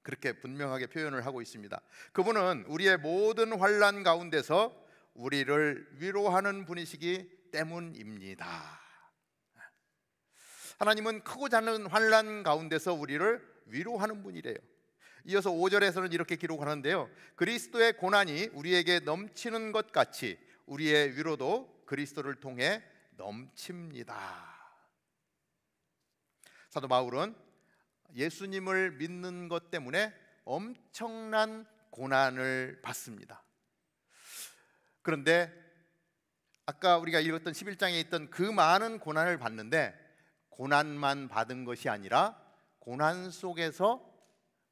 그렇게 분명하게 표현을 하고 있습니다. 그분은 우리의 모든 환난 가운데서 우리를 위로하는 분이시기 때문입니다. 하나님은 크고 작은 환난 가운데서 우리를 위로하는 분이래요. 이어서 5절에서는 이렇게 기록하는데요, 그리스도의 고난이 우리에게 넘치는 것 같이 우리의 위로도 그리스도를 통해 넘칩니다. 사도 바울은 예수님을 믿는 것 때문에 엄청난 고난을 받습니다. 그런데 아까 우리가 읽었던 11장에 있던 그 많은 고난을 받는데 고난만 받은 것이 아니라 고난 속에서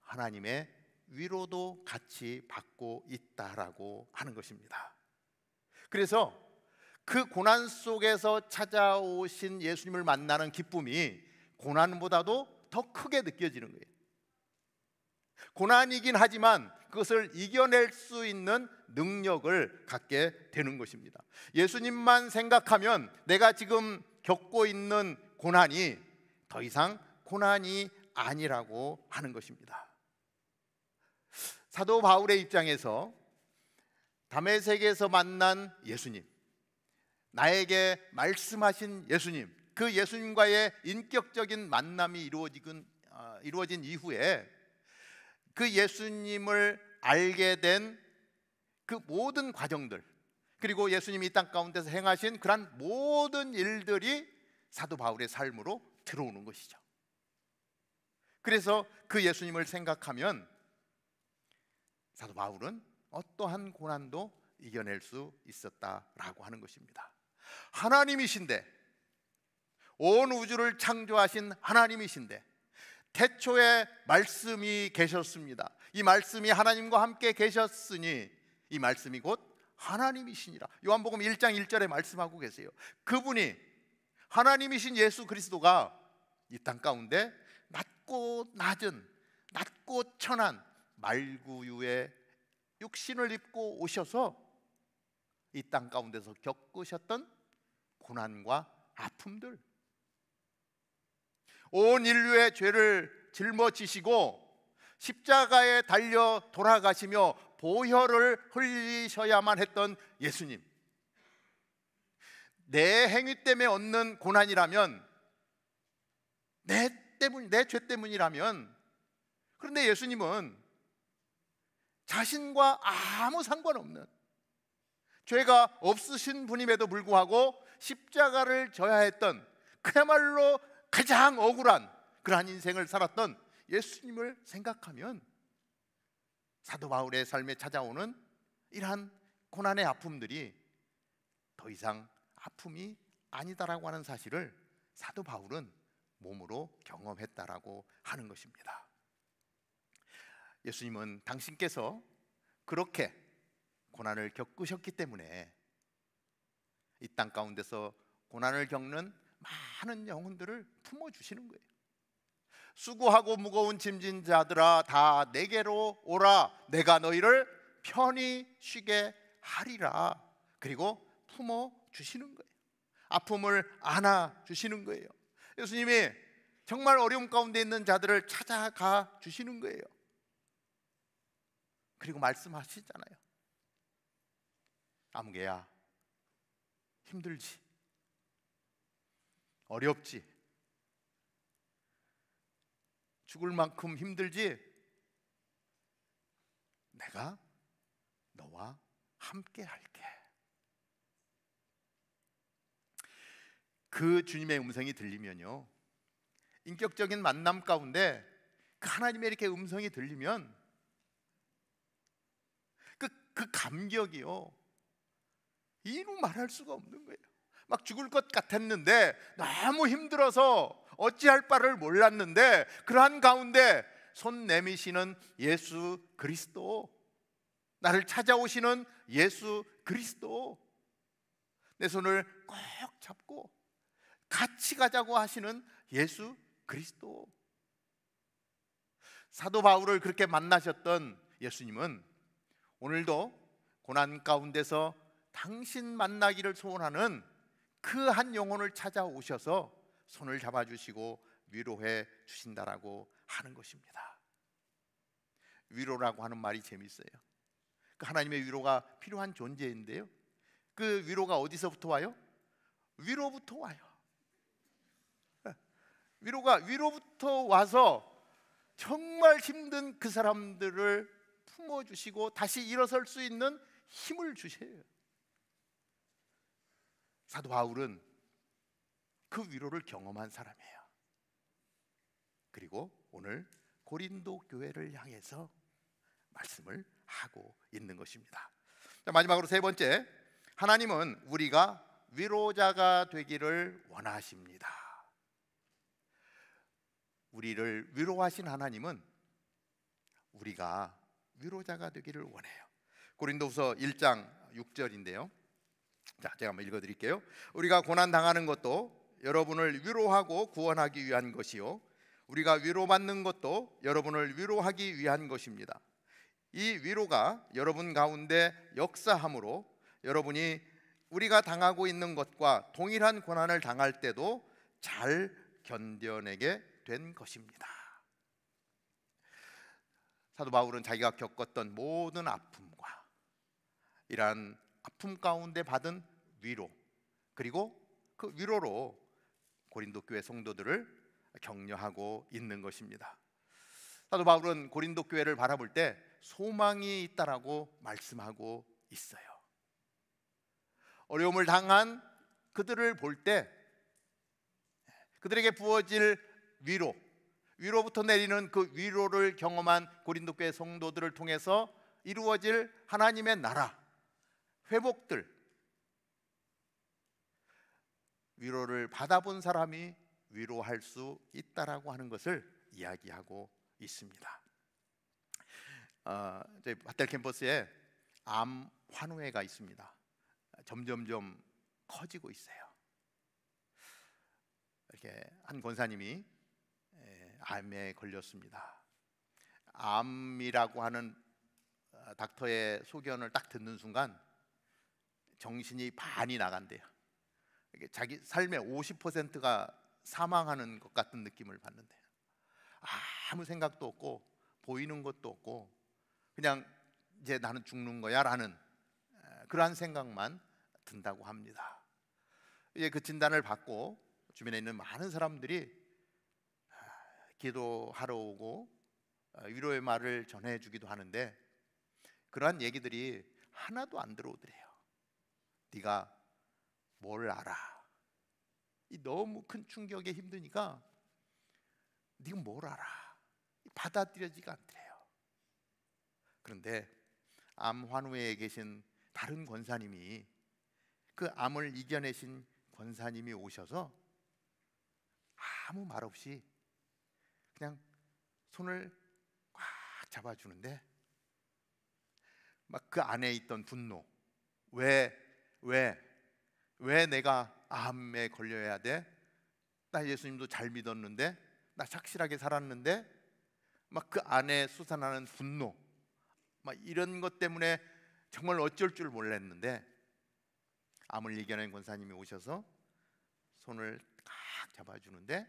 하나님의 위로도 같이 받고 있다라고 하는 것입니다. 그래서 그 고난 속에서 찾아오신 예수님을 만나는 기쁨이 고난보다도 더 크게 느껴지는 거예요. 고난이긴 하지만 그것을 이겨낼 수 있는 능력을 갖게 되는 것입니다. 예수님만 생각하면 내가 지금 겪고 있는 고난이 더 이상 고난이 아니라고 하는 것입니다. 사도 바울의 입장에서 다메섹에서 만난 예수님, 나에게 말씀하신 예수님, 그 예수님과의 인격적인 만남이 이루어진 이후에 그 예수님을 알게 된 그 모든 과정들, 그리고 예수님이 이 땅 가운데서 행하신 그러한 모든 일들이 사도 바울의 삶으로 들어오는 것이죠. 그래서 그 예수님을 생각하면 사도 바울은 어떠한 고난도 이겨낼 수 있었다라고 하는 것입니다. 하나님이신데, 온 우주를 창조하신 하나님이신데 태초에 말씀이 계셨습니다. 이 말씀이 하나님과 함께 계셨으니 이 말씀이 곧 하나님이시니라. 요한복음 1장 1절에 말씀하고 계세요. 그분이 하나님이신 예수 그리스도가 이 땅 가운데 낮고 낮은, 낮고 천한 말구유의 육신을 입고 오셔서 이 땅 가운데서 겪으셨던 고난과 아픔들, 온 인류의 죄를 짊어지시고 십자가에 달려 돌아가시며 보혈을 흘리셔야만 했던 예수님, 내 행위 때문에 얻는 고난이라면, 내 죄 때문이라면, 그런데 예수님은 자신과 아무 상관없는 죄가 없으신 분임에도 불구하고 십자가를 져야 했던, 그야말로 가장 억울한 그러한 인생을 살았던 예수님을 생각하면 사도 바울의 삶에 찾아오는 이러한 고난의 아픔들이 더 이상 아픔이 아니다라고 하는 사실을 사도 바울은 몸으로 경험했다라고 하는 것입니다. 예수님은 당신께서 그렇게 고난을 겪으셨기 때문에 이 땅 가운데서 고난을 겪는 많은 영혼들을 품어주시는 거예요. 수고하고 무거운 짐진 자들아 다 내게로 오라, 내가 너희를 편히 쉬게 하리라. 그리고 품어주시는 거예요. 아픔을 안아주시는 거예요. 예수님이 정말 어려움 가운데 있는 자들을 찾아가 주시는 거예요. 그리고 말씀하시잖아요. 아무개야, 힘들지, 어렵지, 죽을 만큼 힘들지, 내가 너와 함께 할게. 그 주님의 음성이 들리면요, 인격적인 만남 가운데 그 하나님의 이렇게 음성이 들리면 그 감격이요, 이루 말할 수가 없는 거예요. 막 죽을 것 같았는데, 너무 힘들어서 어찌할 바를 몰랐는데, 그러한 가운데 손 내미시는 예수 그리스도, 나를 찾아오시는 예수 그리스도, 내 손을 꼭 잡고 같이 가자고 하시는 예수 그리스도. 사도 바울을 그렇게 만나셨던 예수님은 오늘도 고난 가운데서 당신 만나기를 소원하는 그 한 영혼을 찾아오셔서 손을 잡아주시고 위로해 주신다라고 하는 것입니다. 위로라고 하는 말이 재밌어요. 그 하나님의 위로가 필요한 존재인데요, 그 위로가 어디서부터 와요? 위로부터 와요. 위로부터 와서 정말 힘든 그 사람들을 품어주시고 다시 일어설 수 있는 힘을 주셔요. 사도 바울은 그 위로를 경험한 사람이에요. 그리고 오늘 고린도 교회를 향해서 말씀을 하고 있는 것입니다. 자, 마지막으로 세 번째, 하나님은 우리가 위로자가 되기를 원하십니다. 우리를 위로하신 하나님은 우리가 위로자가 되기를 원해요. 고린도후서 1장 6절인데요. 자, 제가 한번 읽어드릴게요. 우리가 고난 당하는 것도 여러분을 위로하고 구원하기 위한 것이요, 우리가 위로받는 것도 여러분을 위로하기 위한 것입니다. 이 위로가 여러분 가운데 역사함으로 여러분이 우리가 당하고 있는 것과 동일한 고난을 당할 때도 잘 견뎌내게 된 것입니다. 사도 바울은 자기가 겪었던 모든 아픔과 이러한 아픔 가운데 받은 위로, 그리고 그 위로로 고린도 교회 성도들을 격려하고 있는 것입니다. 사도 바울은 고린도 교회를 바라볼 때 소망이 있다라고 말씀하고 있어요. 어려움을 당한 그들을 볼 때 그들에게 부어질 위로부터 내리는 그 위로를 경험한 고린도 교회 성도들을 통해서 이루어질 하나님의 나라, 회복들, 위로를 받아본 사람이 위로할 수 있다라고 하는 것을 이야기하고 있습니다. 저희 바텔 캠퍼스에 암 환우회가 있습니다. 점점점 커지고 있어요. 이렇게 한 권사님이 암에 걸렸습니다. 암이라고 하는 닥터의 소견을 딱 듣는 순간 정신이 반이 나간대요. 자기 삶의 50%가 사망하는 것 같은 느낌을 받는데 아무 생각도 없고 보이는 것도 없고 그냥 이제 나는 죽는 거야 라는 그러한 생각만 든다고 합니다. 이제 그 진단을 받고 주변에 있는 많은 사람들이 기도하러 오고 위로의 말을 전해주기도 하는데 그러한 얘기들이 하나도 안 들어오더래요. 네가 뭘 알아? 이 너무 큰 충격에 힘드니까 네가 뭘 알아? 받아들여지가 않더래요. 그런데 암 환우에 계신 다른 권사님이, 그 암을 이겨내신 권사님이 오셔서 아무 말 없이 그냥 손을 꽉 잡아주는데 막 그 안에 있던 분노, 왜 내가 암에 걸려야 돼? 나 예수님도 잘 믿었는데, 나 착실하게 살았는데, 막 그 안에 솟아나는 분노, 막 이런 것 때문에 정말 어쩔 줄 몰랐는데 암을 이겨낸 권사님이 오셔서 손을 꽉 잡아주는데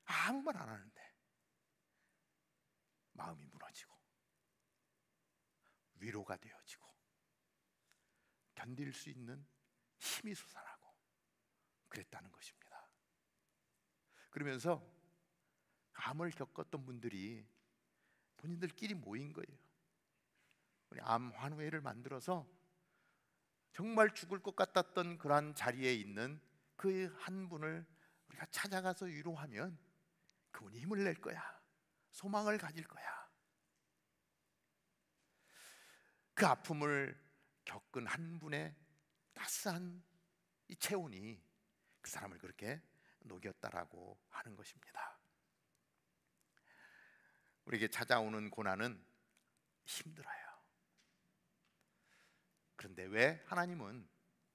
아무 말 안 하는데 마음이 무너지고 위로가 되어지고 견딜 수 있는 힘이 솟아나고 그랬다는 것입니다. 그러면서 암을 겪었던 분들이 본인들끼리 모인 거예요. 우리 암 환우회를 만들어서 정말 죽을 것 같았던 그러한 자리에 있는 그 한 분을 우리가 찾아가서 위로하면 그분이 힘을 낼 거야, 소망을 가질 거야. 그 아픔을 겪은 한 분의 따스한 이 체온이 그 사람을 그렇게 녹였다라고 하는 것입니다. 우리에게 찾아오는 고난은 힘들어요. 그런데 왜 하나님은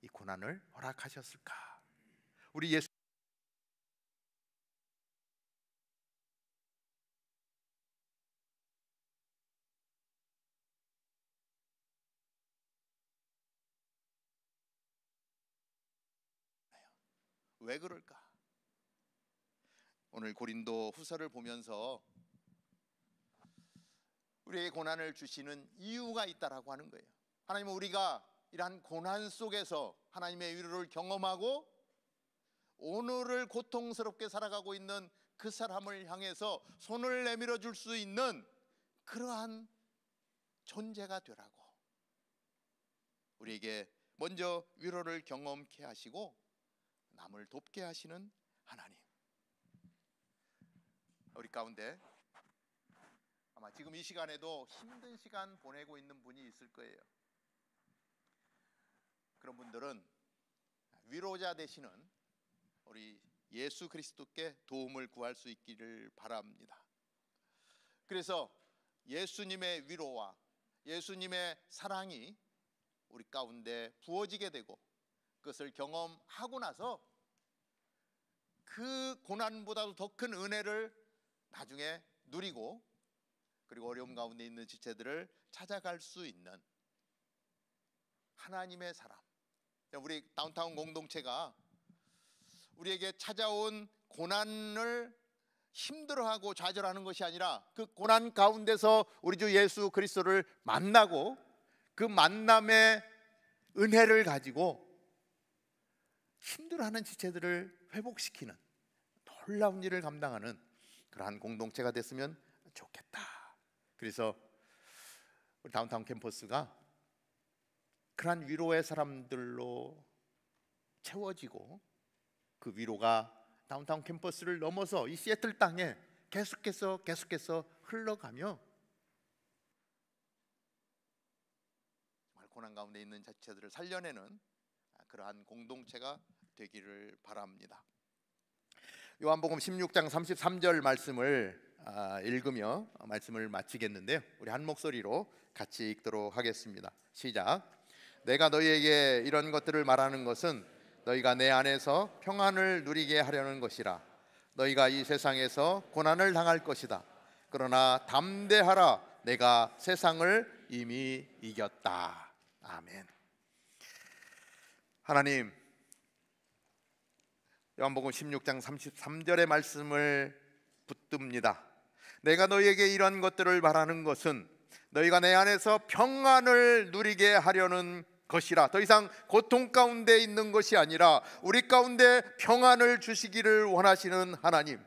이 고난을 허락하셨을까? 우리 예수 왜 그럴까? 오늘 고린도 후서를 보면서 우리에게 고난을 주시는 이유가 있다라고 하는 거예요. 하나님은 우리가 이러한 고난 속에서 하나님의 위로를 경험하고 오늘을 고통스럽게 살아가고 있는 그 사람을 향해서 손을 내밀어 줄 수 있는 그러한 존재가 되라고, 우리에게 먼저 위로를 경험케 하시고 남을 돕게 하시는 하나님. 우리 가운데 아마 지금 이 시간에도 힘든 시간 보내고 있는 분이 있을 거예요. 그런 분들은 위로자 되시는 우리 예수 그리스도께 도움을 구할 수 있기를 바랍니다. 그래서 예수님의 위로와 예수님의 사랑이 우리 가운데 부어지게 되고 그것을 경험하고 나서 그 고난보다도 더 큰 은혜를 나중에 누리고 그리고 어려움 가운데 있는 지체들을 찾아갈 수 있는 하나님의 사람. 우리 다운타운 공동체가 우리에게 찾아온 고난을 힘들어하고 좌절하는 것이 아니라 그 고난 가운데서 우리 주 예수 그리스도를 만나고 그 만남의 은혜를 가지고 힘들어하는 지체들을 회복시키는 놀라운 일을 감당하는 그러한 공동체가 됐으면 좋겠다. 그래서 우리 다운타운 캠퍼스가 그러한 위로의 사람들로 채워지고 그 위로가 다운타운 캠퍼스를 넘어서 이 시애틀 땅에 계속해서 흘러가며 정말 고난 가운데 있는 자체들을 살려내는 그러한 공동체가 되기를 바랍니다. 요한복음 16장 33절 말씀을 읽으며 말씀을 마치겠는데요, 우리 한 목소리로 같이 읽도록 하겠습니다. 시작. 내가 너희에게 이런 것들을 말하는 것은 너희가 내 안에서 평안을 누리게 하려는 것이라. 너희가 이 세상에서 고난을 당할 것이다. 그러나 담대하라. 내가 세상을 이미 이겼다. 아멘. 하나님, 요한복음 16장 33절의 말씀을 붙듭니다. 내가 너희에게 이런 것들을 말하는 것은 너희가 내 안에서 평안을 누리게 하려는 것이라. 더 이상 고통 가운데 있는 것이 아니라 우리 가운데 평안을 주시기를 원하시는 하나님.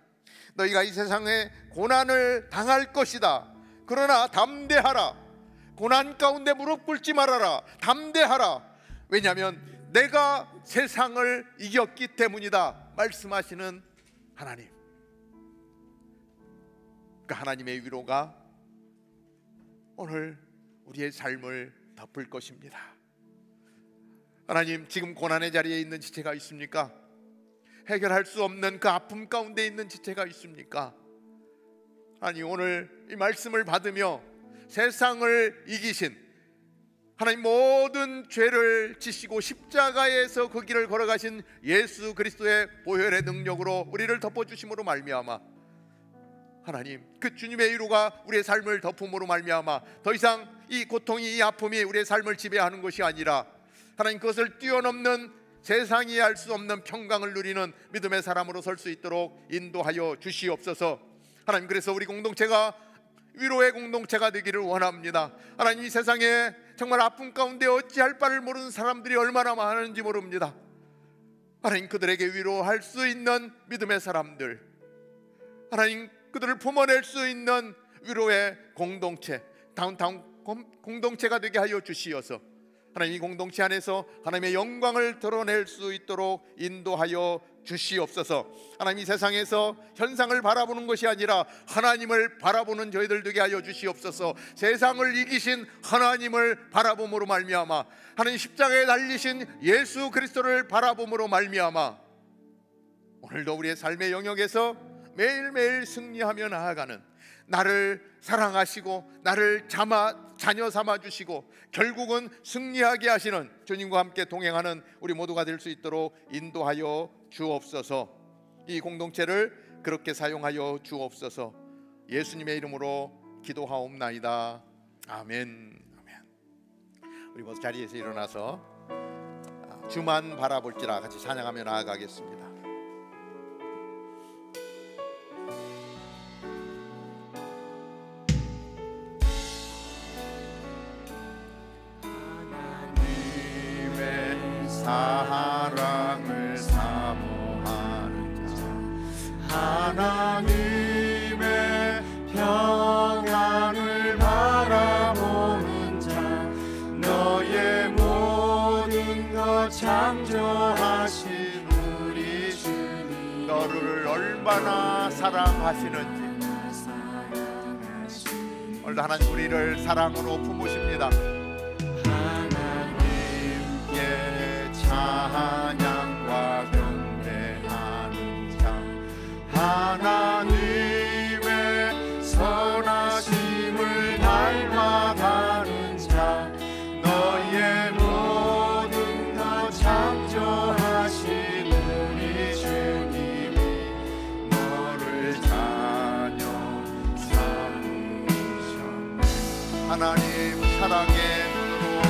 너희가 이 세상에 고난을 당할 것이다. 그러나 담대하라. 고난 가운데 무릎 꿇지 말아라. 담대하라. 왜냐하면 내가 세상을 이겼기 때문이다 말씀하시는 하나님. 그 하나님의 위로가 오늘 우리의 삶을 덮을 것입니다. 하나님, 지금 고난의 자리에 있는 지체가 있습니까? 해결할 수 없는 그 아픔 가운데 있는 지체가 있습니까? 아니, 오늘 이 말씀을 받으며 세상을 이기신 하나님, 모든 죄를 지시고 십자가에서 그 길을 걸어가신 예수 그리스도의 보혈의 능력으로 우리를 덮어주심으로 말미암아 하나님, 그 주님의 위로가 우리의 삶을 덮음으로 말미암아 더 이상 이 고통이, 이 아픔이 우리의 삶을 지배하는 것이 아니라 하나님, 그것을 뛰어넘는 세상이 알 수 없는 평강을 누리는 믿음의 사람으로 설 수 있도록 인도하여 주시옵소서. 하나님, 그래서 우리 공동체가 위로의 공동체가 되기를 원합니다. 하나님, 이 세상에 정말 아픔 가운데 어찌할 바를 모르는 사람들이 얼마나 많은지 모릅니다. 하나님, 그들에게 위로할 수 있는 믿음의 사람들, 하나님, 그들을 품어낼 수 있는 위로의 공동체, 다운타운 공동체가 되게 하여 주시어서 하나님, 이 공동체 안에서 하나님의 영광을 드러낼 수 있도록 인도하여 주시옵소서. 하나님, 이 세상에서 현상을 바라보는 것이 아니라 하나님을 바라보는 저희들 되게 하여 주시옵소서. 세상을 이기신 하나님을 바라봄으로 말미암아 하나님, 십자가에 달리신 예수 그리스도를 바라봄으로 말미암아 오늘도 우리의 삶의 영역에서 매일매일 승리하며 나아가는, 나를 사랑하시고 나를 자녀 삼아 주시고 결국은 승리하게 하시는 주님과 함께 동행하는 우리 모두가 될 수 있도록 인도하여 주옵소서. 이 공동체를 그렇게 사용하여 주옵소서. 예수님의 이름으로 기도하옵나이다. 아멘. 아멘. 우리 모두 자리에서 일어나서 주만 바라볼지라 같이 찬양하며 나아가겠습니다. 창조하신 우리 주님, 너를 얼마나 사랑하시는지. 오늘도 하나님 우리를 사랑으로 품으십니다. 하나님께 찬양과 경배하는 자, 하나님의 선하심을 닮아가는 자, 너의 모든 것 창조하신 우리 주님이 너를 자녀 삼으셨네. 하나님 사랑의 눈으로,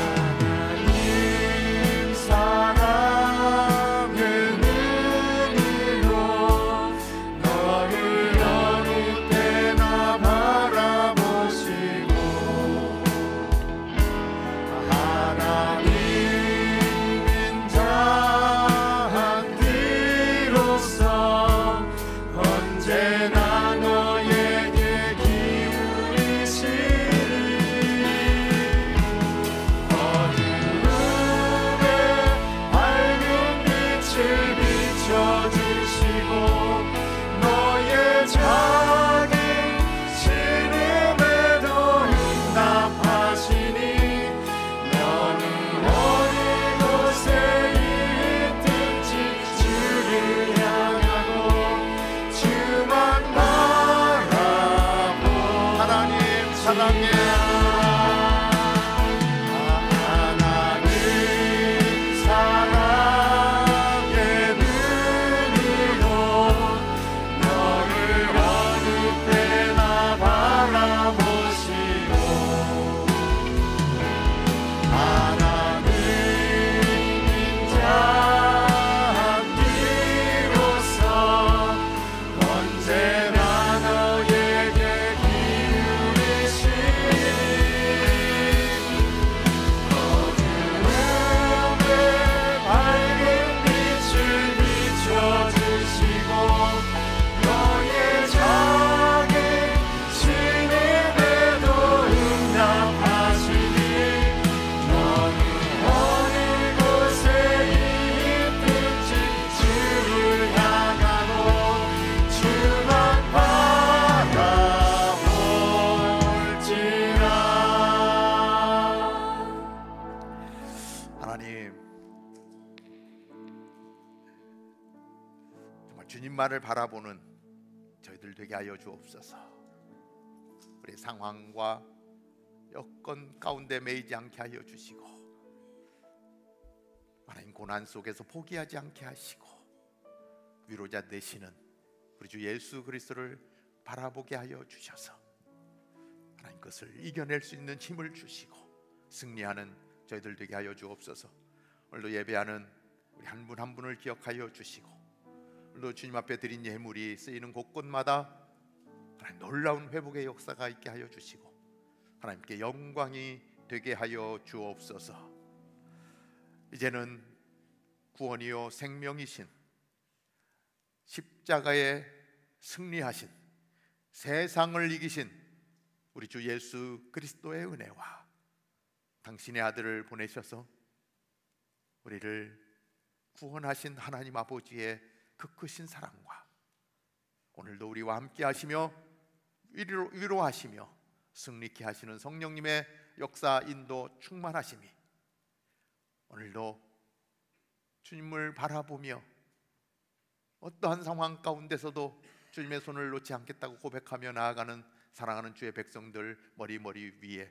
하나님 사랑의 눈으로 너를 어느 때나 바라보시고, 하나님인 자한테로서 언제나 너에게 기울이시니 어두움에 밝은 빛을 비춰주시고 너의 작은 신음에도 응답하시니 너는 어느 곳에 있든지 주를 향하고 주만 바라보. 하나님 사랑해. 하나님 사랑의 눈으로 너를 어느 때나 바라보시고, 하나님인 자한테로서 언제나 너에게 기울이시니 어두움에 밝은 빛을 비춰주시고 너의 작은 신음에도 응답하시니 너는 어느 곳에 있든지 주를 향하고 주만 바라볼지라. 하나님, 정말 주님만을 바라보는 저희들 되게 하여 주옵소서. 우리 상황과 여건 가운데 매이지 않게 하여 주시고, 하나님 고난 속에서 포기하지 않게 하시고, 위로자 되시는 우리 주 예수 그리스도를 바라보게 하여 주셔서 하나님 그것을 이겨낼 수 있는 힘을 주시고 승리하는 저희들 되게 하여 주옵소서. 오늘도 예배하는 우리 한 분 한 분을 기억하여 주시고, 오늘도 주님 앞에 드린 예물이 쓰이는 곳곳마다 하나님 놀라운 회복의 역사가 있게 하여 주시고 하나님께 영광이 되게 하여 주옵소서. 이제는 구원이요 생명이신 십자가에 승리하신 세상을 이기신 우리 주 예수 그리스도의 은혜와 당신의 아들을 보내셔서 우리를 구원하신 하나님 아버지의 그 크신 사랑과 오늘도 우리와 함께 하시며 위로하시며 승리케 하시는 성령님의 역사 인도 충만하심이 오늘도 주님을 바라보며 어떠한 상황 가운데서도 주님의 손을 놓지 않겠다고 고백하며 나아가는 사랑하는 주의 백성들 머리 위에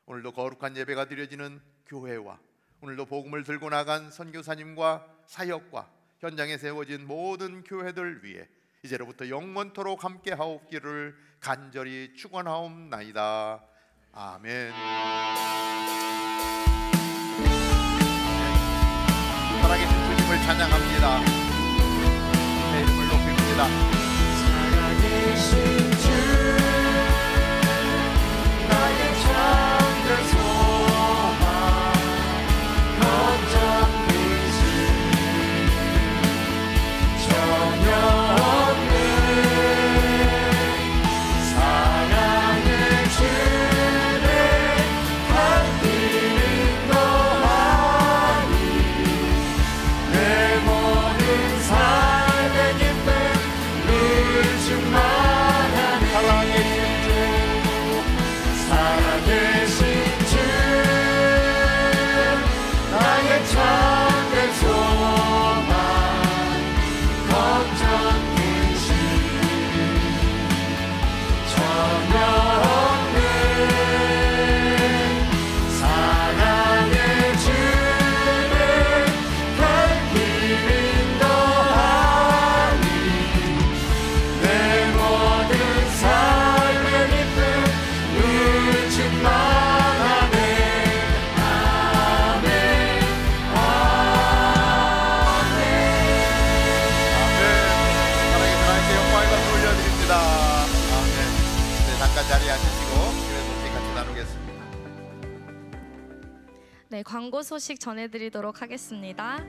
오늘도 거룩한 예배가 드려지는 교회와 오늘도 복음을 들고 나간 선교사님과 사역과 현장에 세워진 모든 교회들 위에 이제로부터 영원토록 함께 하옵기를 간절히 축원하옵나이다. 아멘. 살아계신 주님을 찬양합니다. 내 이름을 높입니다. 살아계신 주 나의 참된 소망 거점 빛이 전혀 없는 사랑의 주를 한 이름도 아니 네, 광고 소식 전해드리도록 하겠습니다.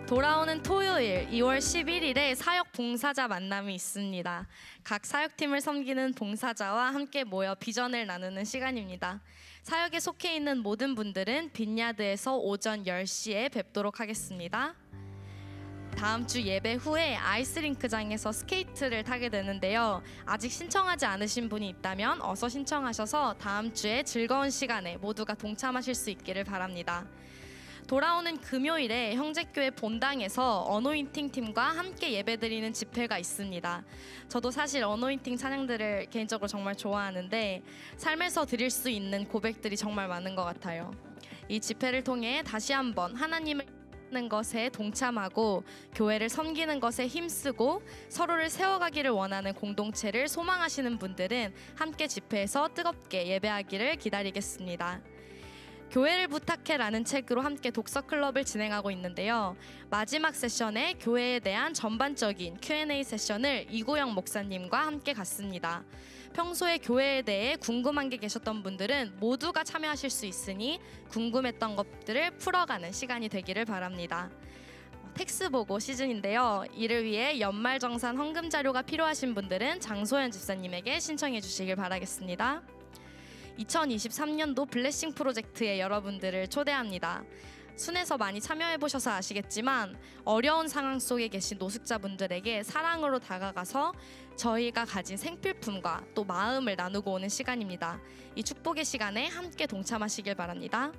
돌아오는 토요일 2월 11일에 사역 봉사자 만남이 있습니다. 각 사역팀을 섬기는 봉사자와 함께 모여 비전을 나누는 시간입니다. 사역에 속해 있는 모든 분들은 빈야드에서 오전 10시에 뵙도록 하겠습니다. 다음 주 예배 후에 아이스링크장에서 스케이트를 타게 되는데요. 아직 신청하지 않으신 분이 있다면 어서 신청하셔서 다음 주에 즐거운 시간에 모두가 동참하실 수 있기를 바랍니다. 돌아오는 금요일에 형제교회 본당에서 어노인팅 팀과 함께 예배드리는 집회가 있습니다. 저도 사실 어노인팅 찬양들을 개인적으로 정말 좋아하는데 삶에서 드릴 수 있는 고백들이 정말 많은 것 같아요. 이 집회를 통해 다시 한번 하나님을 는 것에 동참하고 교회를 섬기는 것에 힘쓰고 서로를 세워가기를 원하는 공동체를 소망하시는 분들은 함께 집회에서 뜨겁게 예배하기를 기다리겠습니다. 교회를 부탁해라는 책으로 함께 독서 클럽을 진행하고 있는데요. 마지막 세션에 교회에 대한 전반적인 Q&A 세션을 이구영 목사님과 함께 갔습니다. 평소에 교회에 대해 궁금한 게 계셨던 분들은 모두가 참여하실 수 있으니 궁금했던 것들을 풀어가는 시간이 되기를 바랍니다. 텍스 보고 시즌인데요. 이를 위해 연말정산 헌금 자료가 필요하신 분들은 장소연 집사님에게 신청해 주시길 바라겠습니다. 2023년도 블레싱 프로젝트에 여러분들을 초대합니다. 순에서 많이 참여해보셔서 아시겠지만 어려운 상황 속에 계신 노숙자분들에게 사랑으로 다가가서 저희가 가진 생필품과 또 마음을 나누고 오는 시간입니다. 이 축복의 시간에 함께 동참하시길 바랍니다.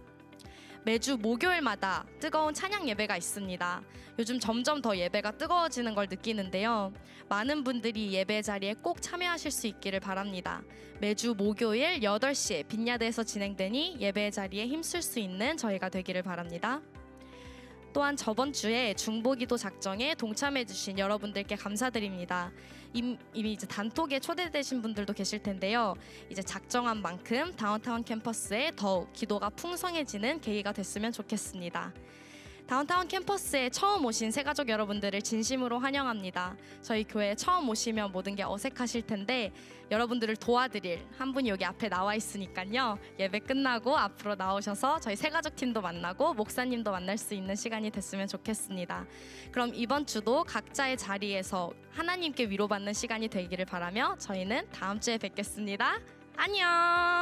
매주 목요일마다 뜨거운 찬양 예배가 있습니다. 요즘 점점 더 예배가 뜨거워지는 걸 느끼는데요. 많은 분들이 예배 자리에 꼭 참여하실 수 있기를 바랍니다. 매주 목요일 8시에 빈야드에서 진행되니 예배 자리에 힘쓸 수 있는 저희가 되기를 바랍니다. 또한 저번 주에 중보기도 작정에 동참해주신 여러분들께 감사드립니다. 이미 이제 단톡에 초대되신 분들도 계실 텐데요. 이제 작정한 만큼 다운타운 캠퍼스에 더욱 기도가 풍성해지는 계기가 됐으면 좋겠습니다. 다운타운 캠퍼스에 처음 오신 새가족 여러분들을 진심으로 환영합니다. 저희 교회에 처음 오시면 모든 게 어색하실 텐데 여러분들을 도와드릴 한 분이 여기 앞에 나와 있으니까요. 예배 끝나고 앞으로 나오셔서 저희 새가족 팀도 만나고 목사님도 만날 수 있는 시간이 됐으면 좋겠습니다. 그럼 이번 주도 각자의 자리에서 하나님께 위로받는 시간이 되기를 바라며 저희는 다음 주에 뵙겠습니다. 안녕.